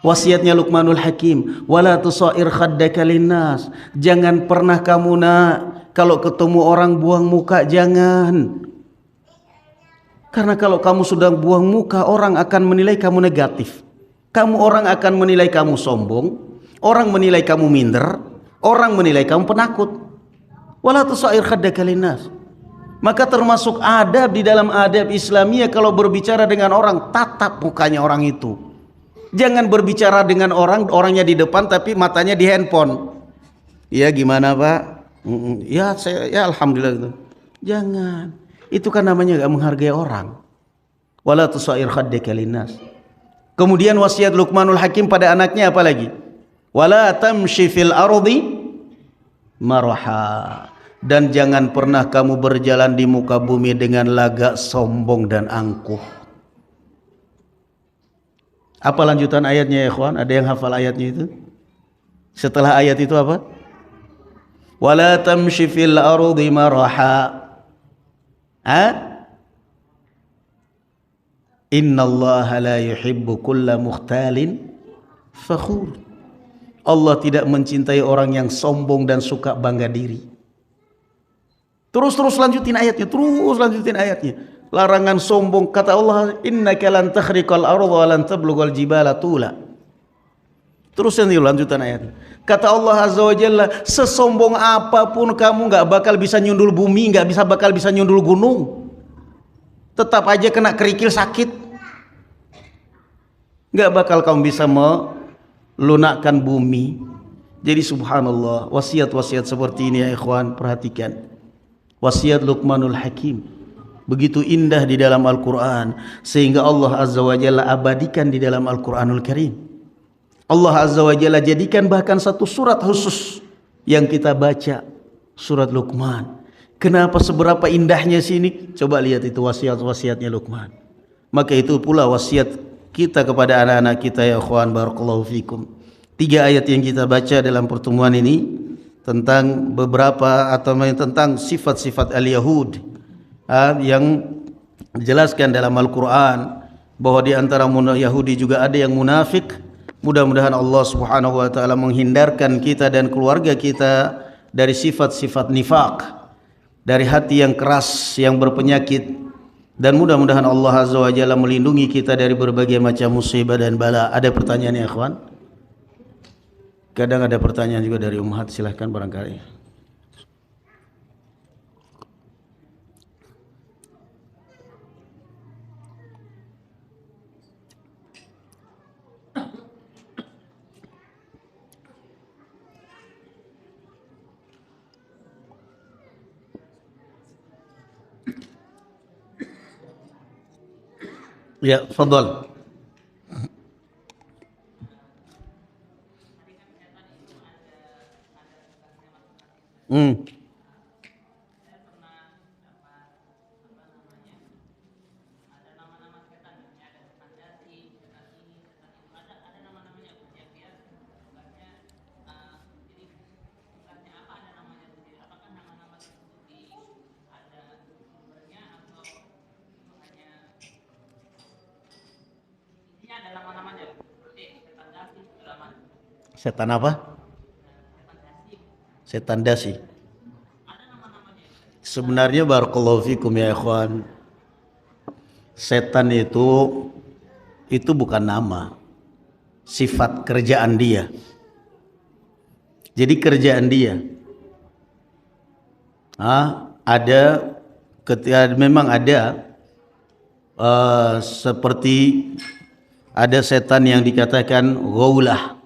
Wasiatnya Luqmanul Hakim, wala tusair khaddaka linnas. Jangan pernah kamu kalau ketemu orang buang muka, jangan. Karena kalau kamu sudah buang muka, orang akan menilai kamu negatif. Orang akan menilai kamu sombong, orang menilai kamu minder, orang menilai kamu penakut. Wala tusair khaddaka linnas. Maka termasuk adab di dalam adab Islamiyah, kalau berbicara dengan orang, tatap mukanya orang itu. Jangan berbicara dengan orangnya di depan tapi matanya di handphone. Ya gimana Pak? Ya saya ya alhamdulillah gitu. Jangan. Itu kan namanya gak menghargai orang. Wala tusair khaddaka linnas. Kemudian wasiat Luqmanul Hakim pada anaknya apa lagi? Wala tamshi fil ardi maraha. Dan jangan pernah kamu berjalan di muka bumi dengan lagak sombong dan angkuh. Apa lanjutan ayatnya ya ikhwan? Ada yang hafal ayatnya itu? Setelah ayat itu apa? Wala tamshi fil ardi maraha. Innallaha la yuhibbu kulla mukhtalin fakhur. Allah tidak mencintai orang yang sombong dan suka bangga diri. Terus lanjutin ayatnya. Larangan sombong, kata Allah, innaka lan takhriqal arda wa lan tablughal jibala tula. Terus lanjutan ayatnya. Kata Allah Azza wa Jalla, sesombong apapun kamu gak bakal bisa nyundul bumi, bakal bisa nyundul gunung. Tetap aja kena kerikil sakit. Gak bakal kamu bisa melunakkan bumi. Jadi subhanallah, wasiat-wasiat seperti ini ya ikhwan, perhatikan. Wasiat Luqmanul Hakim begitu indah di dalam Al-Quran, sehingga Allah Azza wa Jalla abadikan di dalam Al-Quranul Karim. Allah Azza wa Jalla jadikan bahkan satu surat khusus yang kita baca, surat Luqman. Kenapa seberapa indahnya sini? Coba lihat itu wasiat-wasiatnya Luqman. Maka itu pula wasiat kita kepada anak-anak kita ya ikhwan, barakallahu fikum. 3 ayat yang kita baca dalam pertemuan ini tentang beberapa atau tentang sifat-sifat al-Yahud yang dijelaskan dalam Al-Quran, bahwa di antara Yahudi juga ada yang munafik. Mudah-mudahan Allah Subhanahu wa taala menghindarkan kita dan keluarga kita dari sifat-sifat nifaq, dari hati yang keras yang berpenyakit, dan mudah-mudahan Allah Azza wa Jalla melindungi kita dari berbagai macam musibah dan bala. Ada pertanyaan ya ikhwan? Kadang ada pertanyaan juga dari Ummahat, silahkan barangkali. Ya, fadhal. Setan apa? Setan dasi. Sebenarnya barakallahu fikum ya ikhwan, setan itu bukan nama, sifat kerjaan dia. Jadi kerjaan dia ada ketika memang ada seperti ada setan yang dikatakan ghaulah.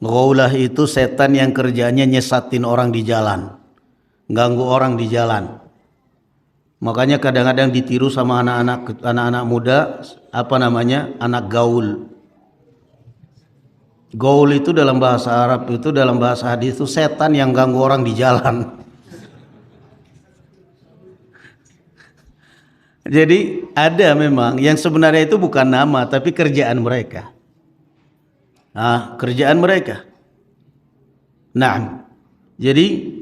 Ghaulah itu setan yang kerjanya nyesatin orang di jalan, ganggu orang di jalan. Makanya kadang-kadang ditiru sama anak-anak muda, apa namanya, anak gaul. Gaul itu dalam bahasa Arab itu, dalam bahasa hadis itu setan yang ganggu orang di jalan. Jadi ada memang yang sebenarnya itu bukan nama tapi kerjaan mereka. Kerjaan mereka. Nah, jadi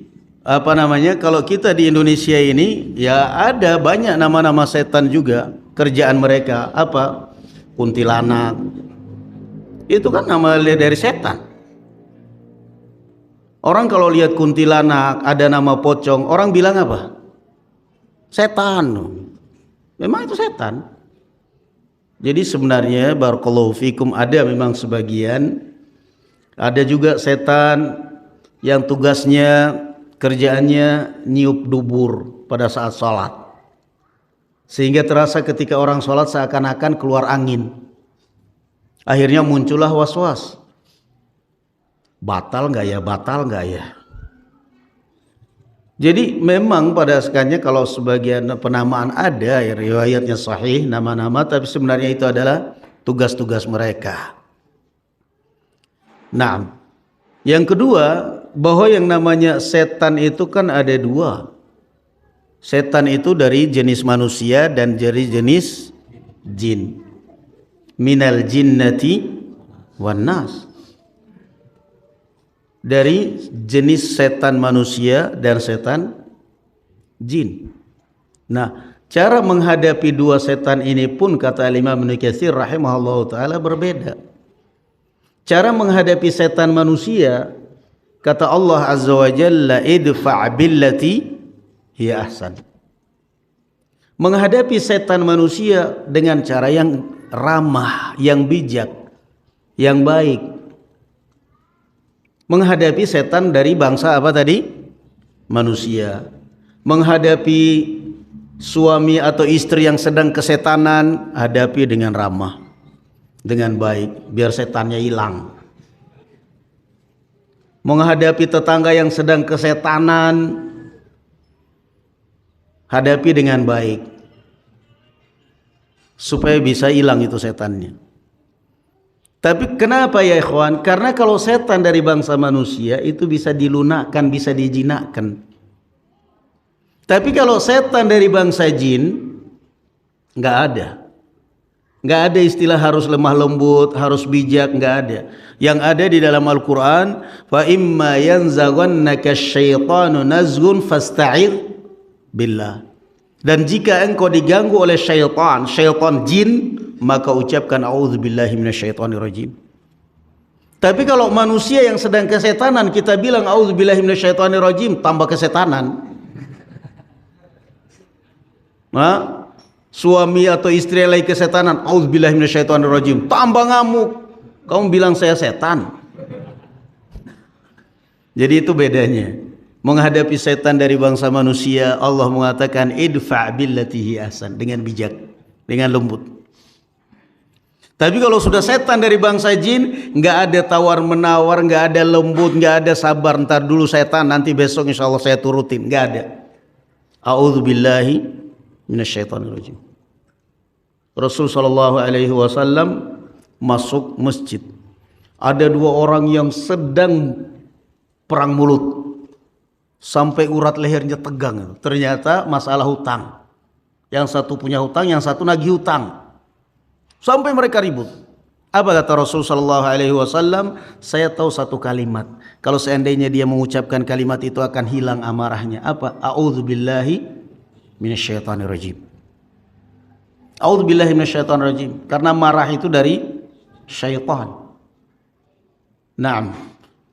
apa namanya, kalau kita di Indonesia ini ya ada banyak nama-nama setan juga. Kerjaan mereka apa? Kuntilanak. Itu kan nama dari setan. Orang kalau lihat kuntilanak, ada nama pocong, orang bilang apa? Setan. Memang itu setan. Jadi sebenarnya barakallahu fikum, ada memang sebagian, ada juga setan yang tugasnya, kerjaannya niup dubur pada saat sholat, sehingga terasa ketika orang sholat seakan-akan keluar angin. Akhirnya muncullah was-was, batal nggak ya, batal nggak ya. Jadi memang pada asalnya kalau sebagian penamaan ada ya, riwayatnya sahih nama-nama, tapi sebenarnya itu adalah tugas-tugas mereka. Nah, yang kedua, bahwa yang namanya setan itu kan ada dua. Setan itu dari jenis manusia dan dari jenis jin. Minal jinnati wan nas. Dari jenis setan manusia dan setan jin. Nah, cara menghadapi dua setan ini pun kata Imam Ibnu Katsir rahimahullah taala berbeda. Cara menghadapi setan manusia, kata Allah azza wa jalla, idfa' billati hiya ahsan. Menghadapi setan manusia dengan cara yang ramah, yang bijak, yang baik. Menghadapi setan dari bangsa apa tadi? Manusia. Menghadapi suami atau istri yang sedang kesetanan, hadapi dengan ramah, dengan baik, biar setannya hilang. Menghadapi tetangga yang sedang kesetanan, hadapi dengan baik, supaya bisa hilang itu setannya. Tapi kenapa ya ikhwan? Karena kalau setan dari bangsa manusia itu bisa dilunakkan, bisa dijinakkan. Tapi kalau setan dari bangsa jin, nggak ada. Nggak ada istilah harus lemah lembut, harus bijak, nggak ada. Yang ada di dalam Al-Quran, fa imma yanzaghannaka syaitanu nazghun fasta'idz billah. Dan jika engkau diganggu oleh syaitan, syaitan jin, maka ucapkan a'udzubillahi minasyaitonirrajim. Tapi kalau manusia yang sedang kesetanan, kita bilang a'udzubillahi minasyaitonirrajim, tambah kesetanan. Nah, suami atau istri yang lagi kesetanan, a'udzubillahi minasyaitonirrajim, tambah ngamuk. Kamu bilang saya setan. Jadi itu bedanya. Menghadapi setan dari bangsa manusia, Allah mengatakan idfa' billati hi ahsan, dengan bijak, dengan lembut. Tapi kalau sudah setan dari bangsa jin, nggak ada tawar menawar, nggak ada lembut, nggak ada sabar, ntar dulu setan, nanti besok insya Allah saya turutin, nggak ada. A'udzubillahi minasyaitonirrajim. Rasul sallallahu alaihi wasallam masuk masjid. Ada dua orang yang sedang perang mulut. Sampai urat lehernya tegang. Ternyata masalah hutang. Yang satu punya hutang, yang satu nagih hutang. Sampai mereka ribut. Apa kata Rasul sallallahu alaihi wasallam? Saya tahu satu kalimat. Kalau seandainya dia mengucapkan kalimat itu akan hilang amarahnya. Apa? A'udzubillahi minasyaitonirrajim. A'udzubillahi minasyaitonirrajim. Karena marah itu dari syaitan. Naam.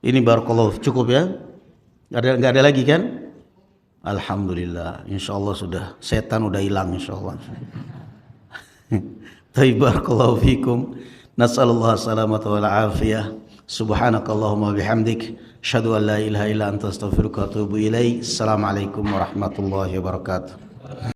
Ini barakallahu, cukup ya? Nggak ada lagi kan? Alhamdulillah, insyaallah sudah, setan udah hilang insyaallah. Barakallahu fikum. Nasallallahu salamata wal afiyah. Subhanakallahumma bihamdik, asyhadu an la ilaha illa anta astaghfiruka wa atubu ilaik. Assalamualaikum warahmatullahi wabarakatuh.